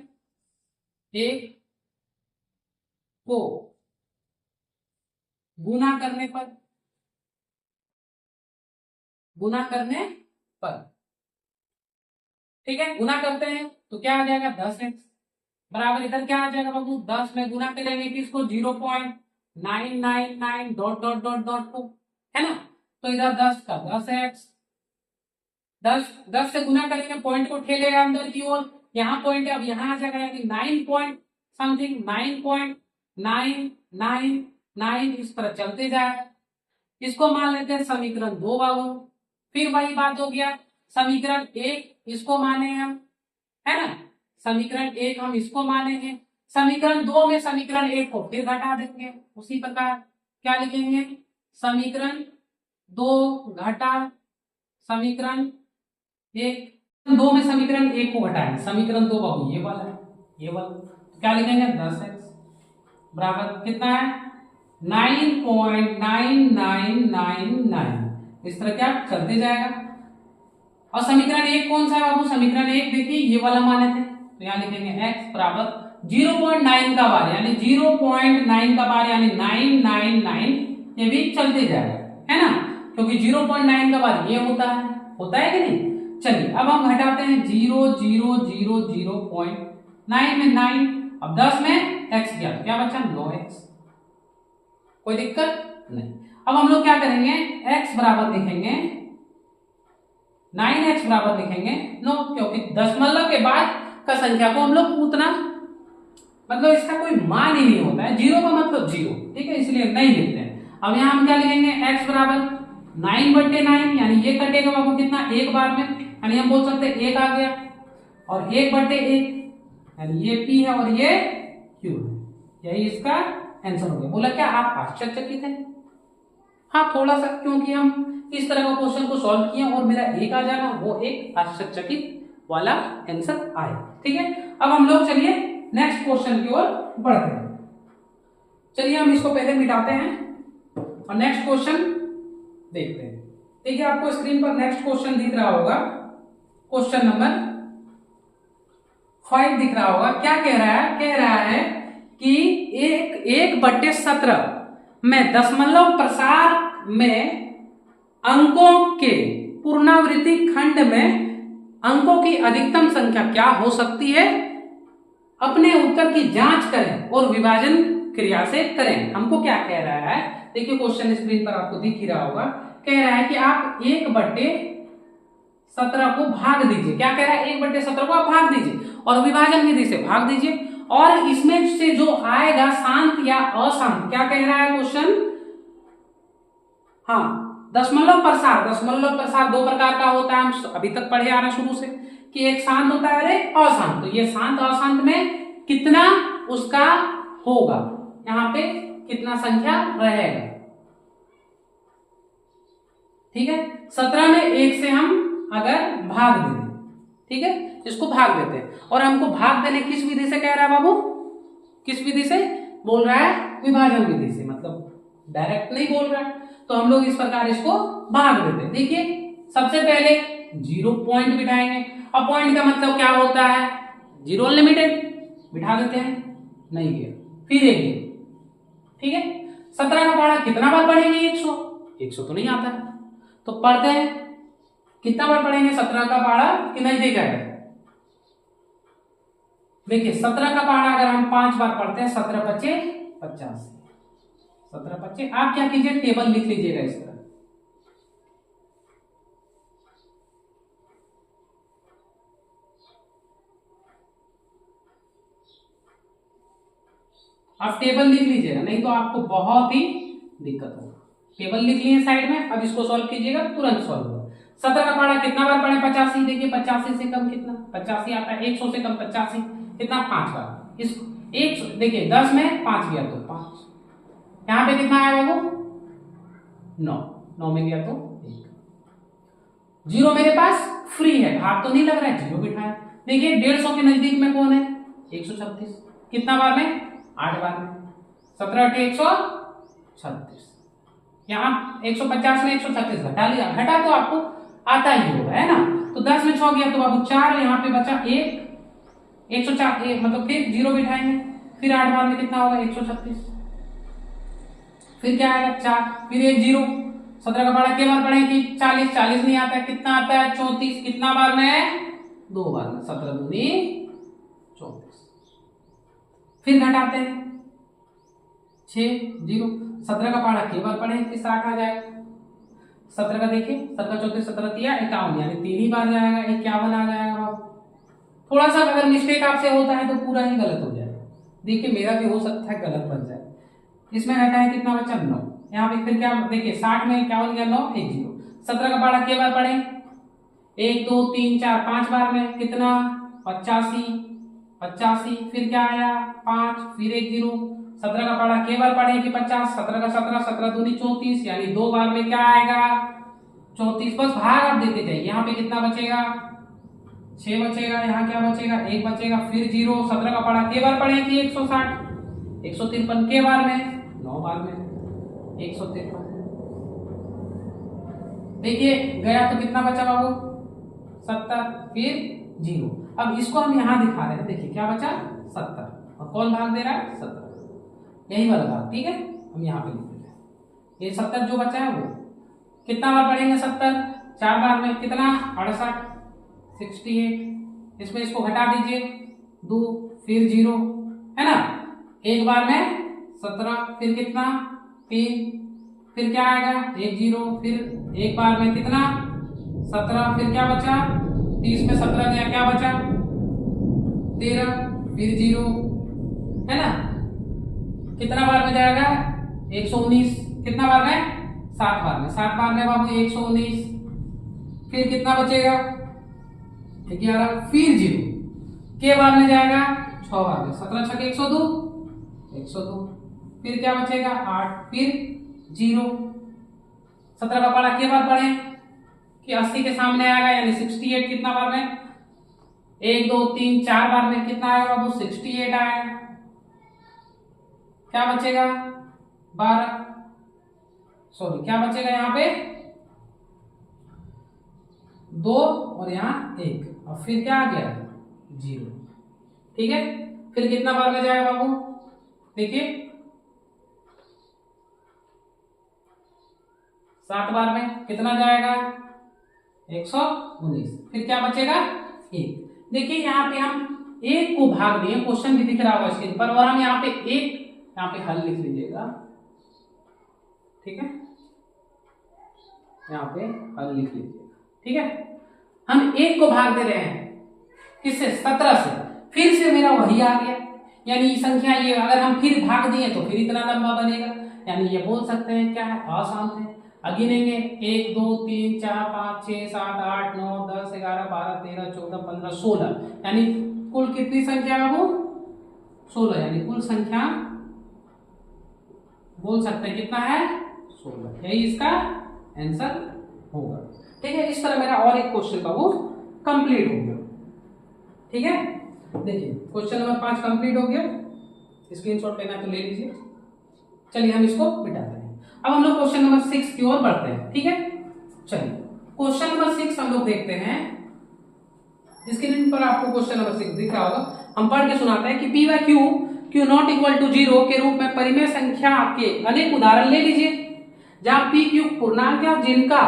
1 को गुना करने पर ठीक है, गुना करते हैं तो क्या आ जाएगा 10x बराबर, इधर क्या आ जाएगा बाबू, 10 में गुना करेंगे किसको, 0.999 डॉट डॉट डॉट डॉट को, है ना। तो इधर 10 का 10x, 10 से गुना करेंगे, पॉइंट को ठेलेगा अंदर की ओर, यहाँ पॉइंट है, अब यहाँ आ जाएगा यानी 9 पॉइंट समथिंग, 9.999 इस तरह चलते जाए। इसको मान लेते हैं समीकरण 2 बाबू। फिर वही बात हो गया, समीकरण 1 इसको माने हम, है ना, समीकरण 1 हम इसको मानेंगे। समीकरण 2 में समीकरण 1 को फिर घटा देंगे, उसी प्रकार क्या लिखेंगे, समीकरण 2 घटा समीकरण 1, 2 में समीकरण 1 को घटाएंगे, समीकरण 2 बाबू ये वाला है, ये वाला, तो क्या लिखेंगे 10x बराबर कितना है 9.9999, इस तरह क्या चलते जाएगा। और समीकरण 1 कौन सा है बाबू, समीकरण 1 देखिए ये वाला माने थे, तो यहाँ लिखेंगे x बराबर 0.9 का बार, यानी 0.9 का बार यानी 999, ये भी चलते जाएगा, है ना, क्योंकि 0.9 का बार ये होता है कि नहीं। चलिए अब हम घटाते हैं 0.9 में 9, अब 10 में x गया, क्या बचा 9x, कोई दिक्कत नहीं। अब हम लोग क्या करेंगे, x बराबर लिखेंगे 9x बराबर लिखेंगे 9, क्योंकि दशमलव के बाद का संख्या को हम लोग उतना मतलब इसका कोई मान ही नहीं होता है, 0 का मतलब 0, ठीक है, इसलिए नहीं लिखते हैं। अब यहाँ हम क्या लिखेंगे, x बराबर 9/9, यानी ये कटेगा बाबू कितना, एक बार में, यानी हम बोल सकते हैं 1 आ गया, और 1/1 यानी ये p है और ये q है, यही इसका आंसर हो गया। बोला क्या आप आश्चर्यचकित हैं? हाँ थोड़ा सा, क्योंकि हम इस तरह का क्वेश्चन को सॉल्व किए और मेरा एक आ जाना, वो एक आश्चर्यचकित वाला आंसर आया, ठीक है। अब हम लोग चलिए नेक्स्ट क्वेश्चन की ओर बढ़ते हैं। चलिए हम इसको पहले मिटाते हैं और नेक्स्ट क्वेश्चन देखते हैं। देखिए आपको स्क्रीन पर नेक्स्ट क्वेश्चन दिख रहा होगा, क्वेश्चन नंबर 5 दिख रहा होगा। क्या कह रहा है कि 1/17 में दशमलव प्रसार में अंकों के पुनरावृत्ति खंड में अंकों की अधिकतम संख्या क्या हो सकती है, अपने उत्तर की जांच करें और विभाजन क्रिया से करें। हमको क्या कह रहा है, देखिए क्वेश्चन स्क्रीन पर आपको दिख ही रहा होगा, कह रहा है कि आप 1/17 को भाग दीजिए। क्या कह रहा है? 1/17 को आप भाग दीजिए और विभाजन विधि से भाग दीजिए, और इसमें से जो आएगा शांत या अशांत, क्या कह रहा है क्वेश्चन? हाँ, दशमलव प्रसार। दशमलव प्रसार दो प्रकार का होता है, हम अभी तक पढ़े आ रहे हैं शुरू से, कि एक शांत होता है और एक अशांत। तो ये शांत अशांत में कितना उसका होगा, यहाँ पे कितना संख्या रहेगा। ठीक है, 17 में 1 से हम अगर भाग दे दें, ठीक है, इसको भाग देते हैं, और हमको भाग देने किस विधि से कह रहा है बाबू? किस विधि से बोल रहा है? विभाजन विधि से, मतलब डायरेक्ट नहीं बोल रहा है। तो हम लोग इस प्रकार इसको भाग देते हैं। देखिए सबसे पहले 0 पॉइंट बिठाएंगे। अब पॉइंट का मतलब क्या होता है? 0 अनलिमिटेड, बिठा देते हैं, नहीं गया, फिर एक गया। ठीक है, 17 का पहाड़ा कितना बार पढ़ेंगे? 100 तो नहीं आता है, तो पढ़ते हैं कितना बार पढ़ेंगे 17 का पहाड़ा कि नजदीक है? देखिए 17 का पहाड़ा अगर हम 5 बार पढ़ते हैं, 17 बचे 50, 17 बचे। आप क्या कीजिए, टेबल लिख लीजिएगा इस तरह। आप टेबल लिख लीजिएगा, नहीं तो आपको बहुत ही दिक्कत होगा। टेबल लिख लिए साइड में, अब इसको सॉल्व कीजिएगा, तुरंत सॉल्व होगा। 17 का पहाड़ा कितना बार पढ़े? 85। देखिए 85 से कम कितना? 85 आता है। 100 से कम 85 कितना? 5 बार। इस 100 देखिए 10 में 5 गया तो 5, यहाँ पे कितना आया बाबू? 9, 9 में गया तो 1। 0 मेरे पास फ्री है, भाग तो नहीं लग रहा है, 0 बिठाया। देखिए 150 के नजदीक में कौन है? 136, कितना बार में? 8 बार में। 17 × 136, यहाँ 150 में 136 घटा लिया, घटा तो आपको आता ही होगा, है ना। तो 10 में 6 गया तो बाबू 4, यहाँ पे बचा 1, 104, मतलब फिर 0 बिठाएंगे, फिर 8 बार में कितना होगा? 136, फिर क्या आएगा? 4, फिर 1 0। 17 का पहाड़ा के बार पढ़ेंगे? 40, 40 नहीं आता है, कितना आता है? 34, कितना बार में? 2 बार में। 17 दूनी 34, फिर घटाते हैं 6 0। 17 का पहाड़ा के बार पढ़ेंगे? 60 आ जाएगा। 17 का देखिए, 17 34 17 तिया 51, यानी 3 ही बार जाएगा, 51 आ जाएगा। थोड़ा सा अगर मिस्टेक आपसे होता है तो पूरा ही गलत हो जाएगा। देखिए मेरा भी हो सकता है गलत बन जाए। इसमें रहता है कितना बचा? 9। यहाँ पे फिर क्या? देखिए 60 में 51 गया 9, 1 0। 17 का पहाड़ा के बार पढ़े? 1 2 3 4 5 बार में, कितना? 85, 85, फिर क्या आया? 5, फिर 1 0। 17 का पहाड़ा के बार पढ़े कि 50, 17 का 17, 17 दूनी 34, यानी 2 बार में क्या आएगा? 34। बस भाग आप देते जाइए। यहाँ पे कितना बचेगा? 6 बचेगा। यहाँ क्या बचेगा? 1 बचेगा, फिर 0। 17 का पहाड़ा के बार पढ़े कि 160, 153 के बार में, 9 बार में 153। देखिए गया तो कितना बचा बाबू? 70, फिर 0। अब इसको हम यहाँ दिखा रहे हैं, देखिए क्या बचा? 70, और कौन भाग दे रहा है? 17, यही वाला भाग। ठीक है, हम यहाँ पे लिख देते हैं। ये 70 जो बचा है वो कितना बार पढ़ेंगे? 70 4 बार में, कितना? 68, 68। इसमें इसको घटा दीजिए, 2, फिर 0, है ना। 1 बार में 17, फिर कितना? 3, फिर क्या आएगा? 1 0, फिर 1 बार में कितना? 17, फिर क्या बचा? 30 में 17 गया, क्या बचा? 13, फिर 0, है ना। कितना बार में जाएगा? 119, कितना बार में? 7 बार में। 7 बार में बाबू 119, फिर कितना बचेगा? 11, फिर 0 के बार में जाएगा? 6 बार में। 17 छक 102, 102, फिर क्या बचेगा? 8, फिर 0। 17 का पहाड़ा के बार पढ़े कि 80 के सामने आएगा, यानी 68, कितना बार में? 1 2 3 4 बार में, कितना आएगा बाबू? 68 आएगा। क्या बचेगा? 12, सॉरी क्या बचेगा यहाँ पे? 2 और यहाँ 1, और फिर क्या आ गया? 0। ठीक है, फिर कितना बार में जाएगा बाबू? देखिए 7 बार में, कितना जाएगा? 119, फिर क्या बचेगा? 1। देखिए यहाँ पे हम 1 को भाग दिए, क्वेश्चन भी दिख रहा होगा स्क्रीन पर, और हम यहाँ पे 1 यहाँ पे हल लिख लीजिएगा। ठीक है, यहाँ पे हल लिख लीजिए। ठीक है, हम 1 को भाग दे रहे हैं किससे, 17 से, फिर से मेरा वही आ गया, यानी संख्या ये अगर हम फिर भाग दिए तो फिर इतना लंबा बनेगा, यानी ये बोल सकते हैं क्या है, अशांत है। गिनेंगे 1 2 3 4 5 6 7 8 9 10 11 12 13 14 15 16, यानी कुल कितनी संख्या है वो 16, यानी कुल संख्या बोल सकते हैं कितना है 16, यही इसका आंसर होगा। ठीक है, इस तरह मेरा और एक क्वेश्चन का वो कंप्लीट हो गया। ठीक है, देखिए क्वेश्चन नंबर 5 कंप्लीट हो गया, स्क्रीनशॉट लेना तो ले लीजिए। चलिए हम इसको मिटाते हैं। अब हम लोग क्वेश्चन नंबर 6 की ओर बढ़ते हैं। ठीक है, चलिए क्वेश्चन नंबर 6 हम लोग देखते हैं। स्क्रीन पर आपको क्वेश्चन नंबर 6 दिख रहा होगा, हम पढ़ के सुनाते हैं कि P by Q Q not equal to 0 के रूप में परिमेय संख्या के अनेक उदाहरण ले लीजिए जहां पी क्यू पूर्णांक है जिनका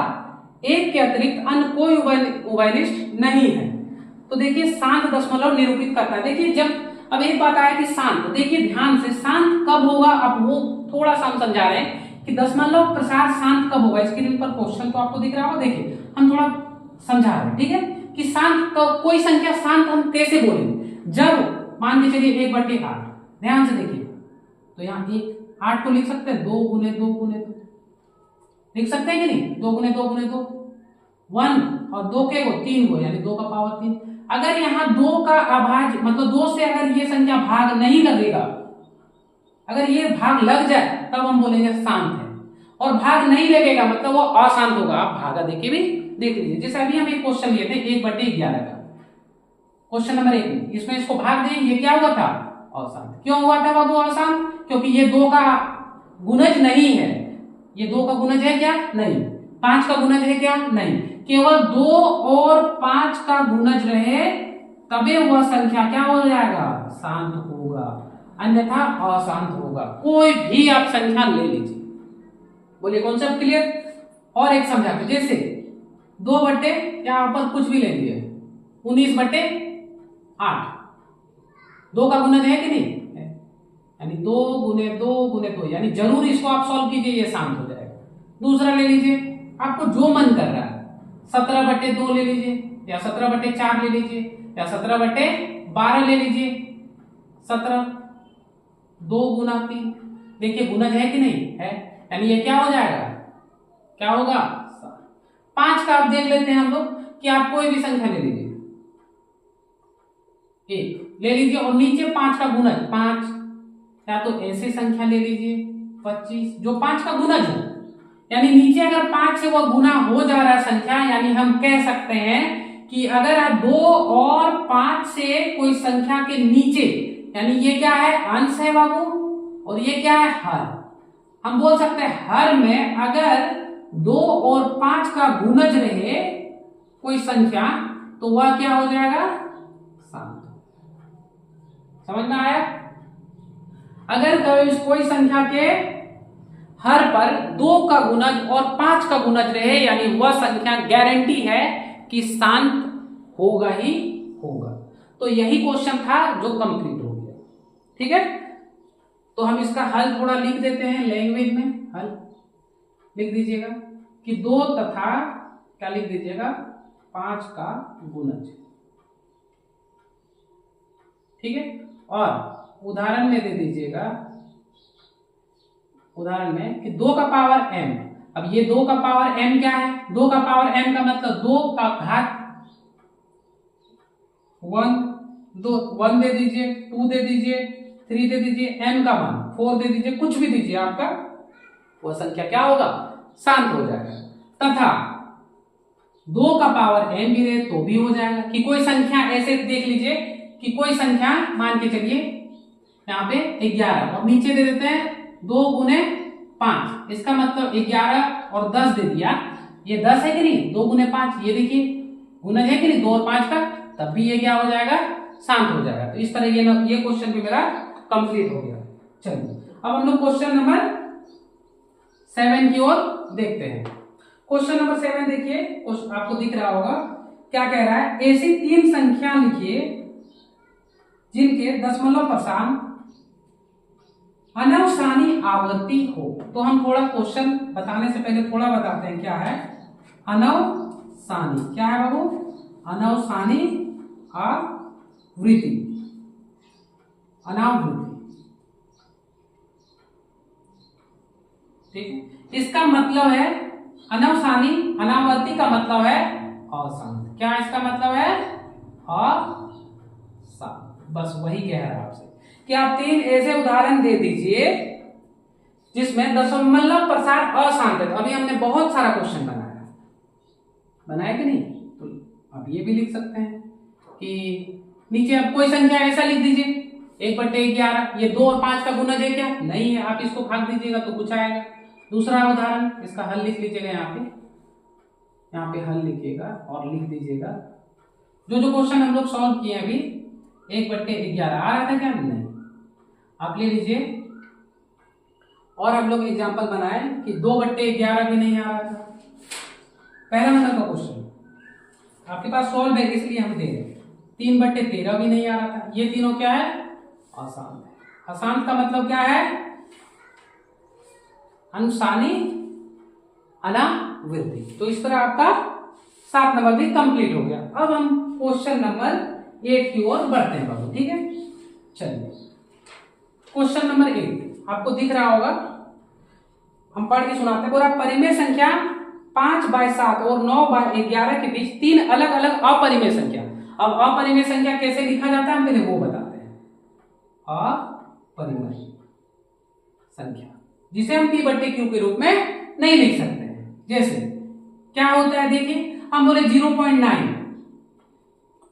एक के अतिरिक्त अन्य कोई उभयनिष्ठ नहीं है। तो देखिए शांत दशमलव निरूपित करता है। देखिए जब अब एक बात आया कि शांत, देखिए ध्यान से शांत कब होगा, अब वो थोड़ा सा हम समझा रहे हैं कि दशमलव प्रसार शांत कब होगा। स्क्रीन पर क्वेश्चन तो आपको दिख रहा होगा, देखिए हम थोड़ा समझा रहे हैं। ठीक है, कि शांत कोई संख्या शांत हम कैसे बोलेंगे, जब मान के चलिए 1/8, ध्यान से देखिए, तो यहाँ 8 को लिख सकते हैं 2 गुने 2 गुने 2, लिख सकते हैं कि नहीं, 2 गुने 2 गुने 2, 1 और 2 के 3 को, यानी 2 का पावर 3। अगर यहाँ 2 का अभाज्य मतलब 2 से अगर ये संख्या भाग नहीं लगेगा, अगर ये भाग लग जाए तब हम बोलेंगे शांत है, और भाग नहीं लगेगा मतलब वो अशांत होगा। आप भागा देखे भी देख लीजिए, जैसे अभी हम एक क्वेश्चन लिए थे 1/11 का, क्वेश्चन नंबर 1, इसमें इसको भाग दें, ये क्या हुआ था अशांत। क्यों हुआ था बाबू अशांत, क्योंकि ये 2 का गुणज नहीं है, ये 2 का गुणज है क्या, नहीं, 5 का गुणज है क्या, नहीं, केवल 2 और 5 का गुणज रहे तबे वह संख्या क्या हो जाएगा, शांत होगा, अन्यथा अशांत होगा। कोई भी आप संख्या ले लीजिए, बोलिए कॉन्सेप्ट क्लियर। और एक समझाते, जैसे 2 बट्टे यहाँ पर कुछ भी ले लिए 19/8, 2 का गुणज है कि नहीं, यानी 2 गुने 2 गुने 2, यानी जरूर इसको आप सॉल्व कीजिए, ये शांत हो जाएगा। दूसरा ले लीजिए, आपको जो मन कर रहा है, 17/2 ले लीजिए, या 17/4 ले लीजिए, या 17/12 ले लीजिए, 17 2 गुना 3, देखिए गुणज है कि नहीं है, यानी ये क्या हो जाएगा, क्या होगा 5 का। आप देख लेते हैं हम लोग कि आप कोई भी संख्या ले लीजिए, 1 ले लीजिए और नीचे 5 का गुणज 5, या तो ऐसी संख्या ले लीजिए 25 जो 5 का गुणज हो, यानी नीचे अगर 5 से वो गुना हो जा रहा है संख्या, यानी हम कह सकते हैं कि अगर आप 2 और 5 से कोई संख्या के नीचे, यानी ये क्या है अंश है बाबू, और ये क्या है हर, हम बोल सकते हैं हर में अगर 2 और 5 का गुणज रहे कोई संख्या तो वह क्या हो जाएगा, शांत। समझ में आया। अगर कोई संख्या के हर पर 2 का गुणज और 5 का गुणज रहे, यानी वह संख्या गारंटी है कि शांत होगा ही होगा। तो यही क्वेश्चन था जो कंप्लीट हो गया। ठीक है, तो हम इसका हल थोड़ा लिख देते हैं लैंग्वेज में। हल लिख दीजिएगा कि 2 तथा क्या लिख दीजिएगा 5 का गुणज। ठीक है, और उदाहरण में दे दीजिएगा, उदाहरण में कि 2 का पावर m। अब ये 2 का पावर m क्या है, 2 का पावर m का मतलब 2 का घात 1 दे दीजिए, 2 दे दीजिए, 3 दे दीजिए, m का मान 4 दे दीजिए, कुछ भी दीजिए, आपका वह संख्या क्या होगा, शांत हो जाएगा। तथा 2 का पावर m भी दे तो भी हो जाएगा। कि कोई संख्या ऐसे देख लीजिए कि कोई संख्या मान के चलिए यहाँ पे 11 और नीचे दे देते हैं 2 गुने 5, इसका मतलब 11 और 10 दे दिया, ये 10 है कि नहीं, 2 गुने 5, ये देखिए गुणज है कि नहीं 2 और 5 का, तब भी ये क्या हो जाएगा, शांत हो जाएगा। तो इस तरह ये क्वेश्चन भी मेरा कंप्लीट हो गया। चलिए अब हम लोग क्वेश्चन नंबर 7 की ओर देखते हैं। क्वेश्चन नंबर 7 देखिए, आपको दिख रहा होगा क्या कह रहा है, ऐसी 3 संख्या लिखिए जिनके दशमलव अनवसानी आवर्ती हो। तो हम थोड़ा क्वेश्चन बताने से पहले थोड़ा बताते हैं क्या है अनवसानी। क्या है बाबू? अनवसानी आवृत्ति, अनावृत्ति। ठीक है, इसका मतलब है अनवसानी, अनावर्ती का मतलब है अशांत। क्या इसका मतलब है? अशांत। बस वही कह रहा है आपसे कि आप 3 ऐसे उदाहरण दे दीजिए जिसमें दशमलव प्रसार अशांत है। तो अभी हमने बहुत सारा क्वेश्चन बनाया कि नहीं? तो अब ये भी लिख सकते हैं कि नीचे आप कोई संख्या ऐसा लिख दीजिए 1/11। ये 2 और 5 का गुणज है क्या? नहीं है। आप इसको भाग दीजिएगा तो कुछ आएगा। दूसरा उदाहरण, इसका हल लिख लीजिएगा। यहाँ पे हल लिखिएगा और लिख दीजिएगा जो जो क्वेश्चन हम लोग सॉल्व किए अभी। 1/11 आ रहा था क्या? नहीं। आप ले लीजिए। और हम लोग एग्जाम्पल बनाए कि 2/11 भी नहीं आ रहा था। पहला नंबर का क्वेश्चन आपके पास सॉल्व है इसलिए हम दे रहे हैं। 3/13 भी नहीं आ रहा था। ये तीनों क्या है? अशांत है। अशांत का मतलब क्या है? अनुसानी अनावृत्ति। तो इस तरह आपका 7 नंबर भी कंप्लीट हो गया। अब हम क्वेश्चन नंबर 8 की ओर बढ़ते हैं बाबू। ठीक है, चलिए क्वेश्चन नंबर 8 आपको दिख रहा होगा। हम पढ़ के सुनाते हैं। पूरा परिमेय संख्या 5/7 और 9/11 के बीच 3 अलग अलग अपरिमेय संख्या। अब अपरिमेय संख्या कैसे लिखा जाता है हम पहले वो बताते हैं। अपरिमेय संख्या जिसे हम p/q के रूप में नहीं लिख सकते हैं। जैसे क्या होता है देखिए, हम बोले 0.9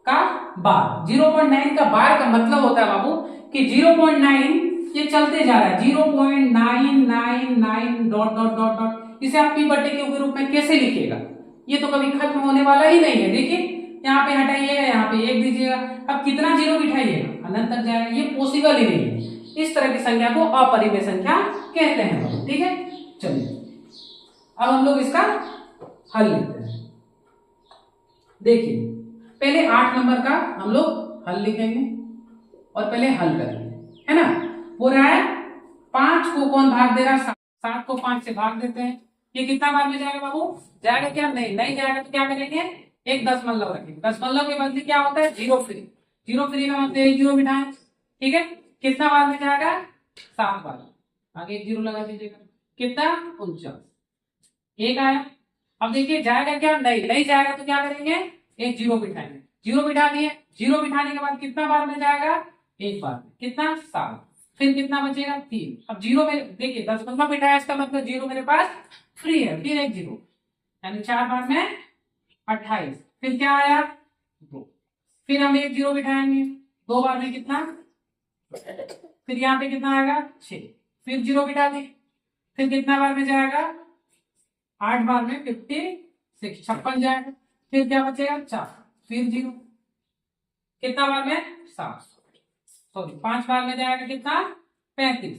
का बार। 0.9 का बार का मतलब होता है बाबू कि 0.9 ये चलते जा रहा है 0.999 डॉट डॉट डॉट डॉट। इसे आप p/q के रूप में कैसे लिखिएगा? ये तो कभी खत्म होने वाला ही नहीं है। देखिए यहाँ पे हटाइएगा, यहाँ पे 1 दीजिएगा। अब कितना जीरो बिठाइएगा? अनंत तक जाएगा। ये पॉसिबल ही नहीं है। इस तरह की संख्या को अपरिमेय संख्या कहते हैं। ठीक है, चलिए अब हम लोग इसका हल लिखते हैं। देखिए पहले 8 नंबर का हम लोग हल लिखेंगे और पहले हल करेंगे, है ना। हो रहा है 5 को कौन भाग दे रहा है? 7 को 5 से भाग देते हैं। ये कितना बार में जाएगा बाबू? जाएगा क्या? नहीं जाएगा। तो क्या करेंगे? एक दशमलव रखेंगे। दशमलव के बदले क्या होता है? Zero free. जीरो फ्री का मतलब एक जीरो बिठाएं। ठीक है, कितना बार में जाएगा? 7 बार। आगे एक जीरो लगा दीजिएगा। कितना? 49। एक आया। अब देखिए जाएगा क्या? नहीं जाएगा। तो क्या करेंगे? एक जीरो बिठाएंगे। जीरो बिठा दिए। जीरो बिठाने के बाद कितना बार में जाएगा? एक बार में। कितना? 7। फिर कितना बचेगा? 3। अब जीरो में देखिए दशमलव बिठाया, इसका मतलब जीरो मेरे पास फ्री है। फिर एक जीरो, यानी 4 बार में 28। फिर क्या आया? 2। फिर हम एक जीरो बिठाएंगे। 2 बार में कितना? फिर यहाँ पे कितना आएगा? 6। फिर जीरो बिठा दी। फिर कितना बार में जाएगा? 8 बार में 56, 56 जाएगा। फिर क्या बचेगा? 4। फिर जीरो। कितना बार में? 7। सॉरी 5 बार में जाएगा। कितना? 35।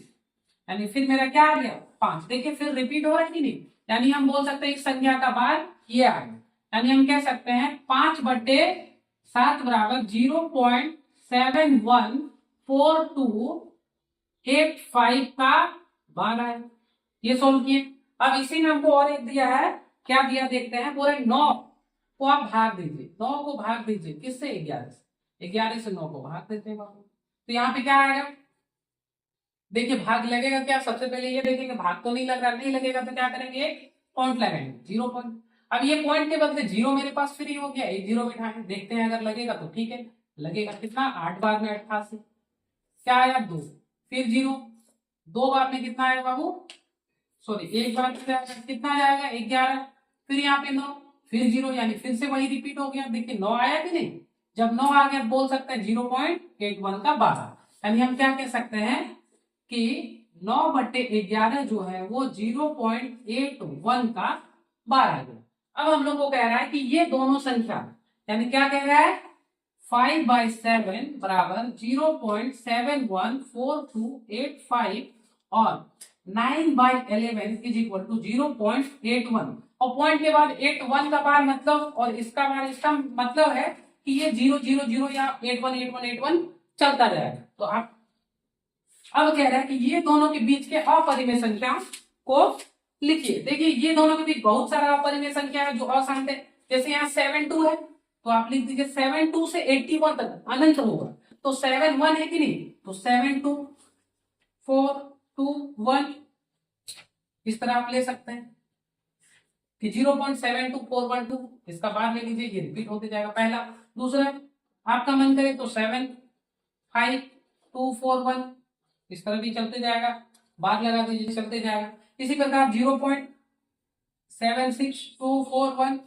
यानी फिर मेरा क्या आ गया? 5। देखिए फिर रिपीट हो रहा है कि नहीं? यानी हम बोल सकते हैं एक संख्या का बार ये आ गया। यानी हम कह सकते हैं 5/7 बराबर 0.714285 का बार है। ये सोल्व किए। अब इसी में हमको और एक दिया है। क्या दिया देखते हैं। पूरे 9 को आप भाग दीजिए। 9 को भाग दीजिए किससे? 11 से। 11 से 9 को भाग देते हैं बाबू। तो यहाँ पे क्या आएगा? देखिए भाग लगेगा क्या? सबसे पहले ये देखेंगे भाग तो नहीं लग रहा। नहीं लगेगा तो क्या करेंगे? पॉइंट लगाएंगे। 0 पॉइंट। अब ये पॉइंट के बदले जीरो मेरे पास फ्री हो गया। एक जीरो बिठाएं, देखते हैं अगर लगेगा तो ठीक है। लगेगा। कितना? 8 बार में 88। क्या आया? 2। फिर जीरो। 2 बार में कितना आया बाबू? सॉरी 1 बार में जाएगा। कितना जाएगा? 11। फिर यहाँ पे 9। फिर जीरो, यानी फिर से वही रिपीट हो गया। देखिए 9 आया कि नहीं? जब 9 आ गया बोल सकते हैं 0.81 का 12। यानी हम क्या कह सकते हैं कि 9/11 जो है वो 0.81 का 12 है। अब हम लोग को कह रहा है कि ये दोनों संख्या, यानी क्या कह रहा है? 5/7 बराबर 0.714285 और 9/11 इज इक्वल टू 0.81। और पॉइंट के बाद 81 का बार मतलब, और इसका बार, इसका मतलब है कि ये 000 या 818181 चलता जाएगा। तो आप अब कह रहा है कि ये दोनों के बीच के अपरिमेय संख्या को लिखिए। देखिए ये दोनों के बीच बहुत सारा अपरिमेय संख्या है जो अशांत है। जैसे यहाँ 7 2 है तो आप लिख दीजिए 7 2 से 81 तक अनंत होगा, तो 7 1 है कि नहीं, तो 7 2 4 2 1 इस तरह आप ले सकते हैं कि 0.72412 इसका बाहर ले लीजिए, ये रिपीट होते जाएगा पहला। दूसरा आपका मन करे तो 7 5 2 4 1 इस तरह भी चलते जाएगा, बाहर लगा दीजिए चलते जाएगा। इसी प्रकार 0.76241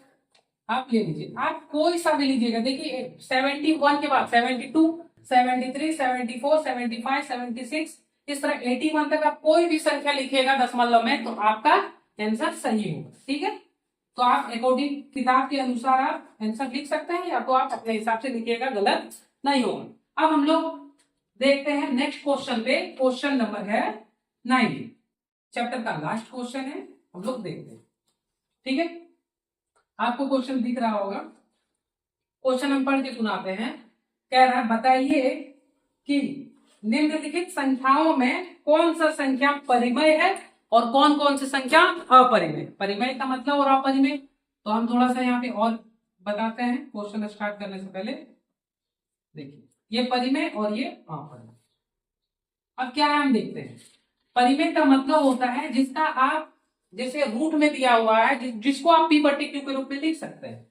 आप ले लीजिए, आप कोई सा भी लीजिएगा। देखिए 71 के बाद 72 73 74 75 76 इस तरह 81 तक आप कोई भी संख्या लिखिएगा दशमलव में तो आपका आंसर सही होगा। ठीक है, तो आप अकॉर्डिंग किताब के अनुसार आप आंसर लिख सकते हैं या तो आप अपने हिसाब से लिखिएगा, गलत नहीं होगा। अब हम लोग देखते हैं नेक्स्ट क्वेश्चन पे। क्वेश्चन नंबर है 9, चैप्टर का लास्ट क्वेश्चन है, हम लोग देखते हैं। ठीक है, आपको क्वेश्चन दिख रहा होगा। क्वेश्चन हम पढ़ के सुनाते हैं। कह रहा है बताइए कि निम्नलिखित संख्याओं में कौन सा संख्या परिमेय है और कौन कौन सी संख्या अपरिमेय। परिमेय का मतलब और अपरिमेय, तो हम थोड़ा सा यहाँ पे और बताते हैं क्वेश्चन स्टार्ट करने से पहले। देखिए ये परिमेय और ये अपरिमेय। अब क्या है हम देखते हैं। परिमेय का मतलब होता है जिसका आप जैसे रूट में दिया हुआ है जिसको आप p बटे क्यू के रूप में लिख सकते हैं,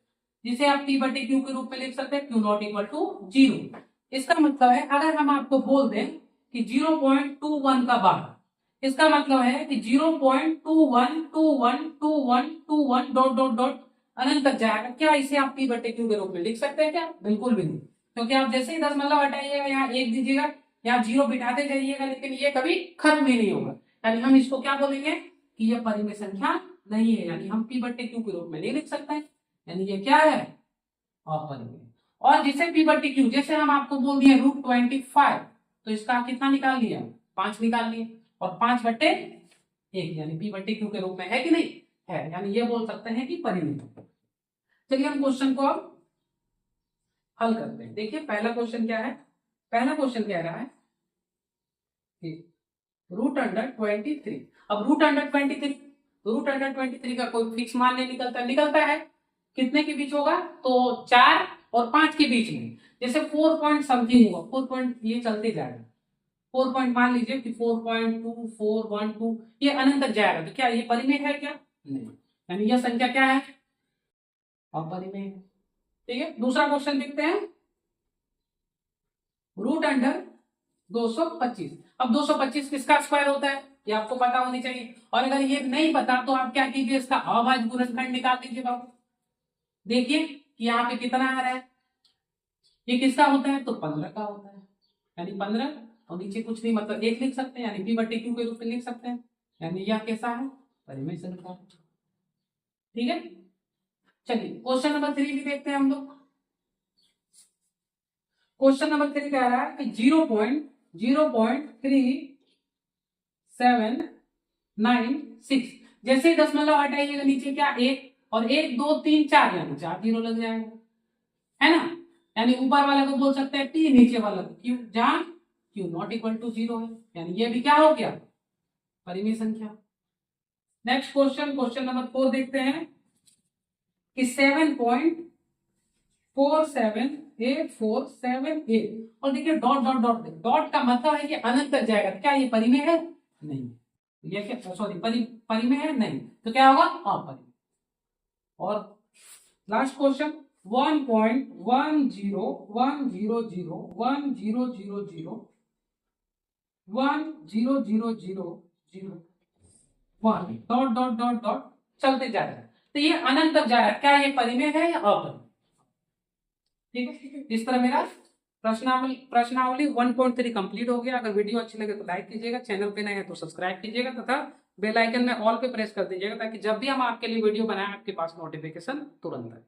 जिसे आप p बटे क्यू के रूप में लिख सकते हैं, क्यू नॉट इक्वल टू 0। इसका मतलब है अगर हम आपको बोल दें कि 0.21 का बाहर, इसका मतलब है कि 0.21212121 डॉट डॉट डॉट अनंत तक जाएगा। क्या इसे आप p बटे क्यू के रूप में लिख सकते हैं क्या? बिल्कुल भी नहीं, क्योंकि आप जैसे ही दशमलव हटाइएगा यहाँ 1 दीजिएगा, यहाँ 0 बिठाते जाइएगा, लेकिन ये कभी खत्म ही नहीं होगा। यानी हम इसको क्या बोलेंगे कि यह परिमेय संख्या नहीं है, यानी हम p बटे क्यू के रूप में नहीं लिख सकते हैं, यानी ये क्या है? अपरिमेय। और जिसे p बटे क्यू, जैसे हम आपको बोल दिया √25 तो इसका कितना निकाल लिया? 5 निकाल लिए, और 5 बटे 1 यानी p बटे क्यू के रूप में है कि नहीं है, यानी ये बोल सकते हैं कि परिमेय। चलिए हम क्वेश्चन को अब हल करते हैं। देखिए पहला क्वेश्चन क्या है। पहला क्वेश्चन कह रहा है √23। अब √23 का कोई फिक्स मान नहीं निकलता, निकलता है कितने के बीच होगा? तो 4 और 5 के बीच में। जैसे 4 पॉइंट समथिंग होगा, 4 पॉइंट ये चलते जाएगा, 4 पॉइंट मान लीजिए कि 4.2 412 ये अनंत तक जाएगा, तो क्या ये परिमेय है क्या? नहीं, यानी यह संख्या क्या है? अपरिमेय है। ठीक है, दूसरा क्वेश्चन देखते हैं। √225। अब 225 किसका स्क्वायर होता है ये आपको पता होनी चाहिए, और अगर ये नहीं पता तो आप क्या कीजिए, इसका अभाज्य गुणनखंड निकाल दीजिए बाबू। देखिए कि यहाँ पे कितना आ रहा है, ये किसका होता है? तो 15 का होता है, यानी 15 और नीचे कुछ नहीं, मतलब 1 लिख सकते हैं, यानी p बटे क्यू के रूप में लिख सकते हैं, यानी यह कैसा है? परिमेय संख्या। ठीक है, चलिए क्वेश्चन नंबर 3 भी देखते हैं हम लोग। क्वेश्चन नंबर 3 कह रहा है कि 0.3796। जैसे ही दशमलव हटाइएगा नीचे क्या 1 और 1 2 3 4 यानी 4 0 लग जाएगा, है ना। यानी ऊपर वाले को बोल सकते हैं t, नीचे वाला को q, जहां q नॉट इक्वल टू 0 है, यानी ये भी क्या हो गया? परिमेय संख्या। नेक्स्ट क्वेश्चन, क्वेश्चन नंबर 4 देखते हैं कि 7.478478 और देखिए डॉट डॉट डॉट, डॉट का मतलब है कि अनंत तक जाएगा, क्या ये परिमेय है? नहीं, ये क्या, सॉरी परिमेय है? नहीं, तो क्या होगा? अपरिमेय। और last question 1.101000100001 dot dot dot dot चलते जा रहा है, तो ये अनंत तक जा रहा है, क्या ये परिमेय है या अपरिमेय? ठीक है, इस तरह मेरा प्रश्नावली 1.3 कंप्लीट हो गया। अगर वीडियो अच्छी लगे तो लाइक कीजिएगा, चैनल पे नए हैं तो सब्सक्राइब कीजिएगा तथा बेल आइकन में ऑल पे प्रेस कर दीजिएगा, ताकि जब भी हम आपके लिए वीडियो बनाएं आपके पास नोटिफिकेशन तुरंत आए।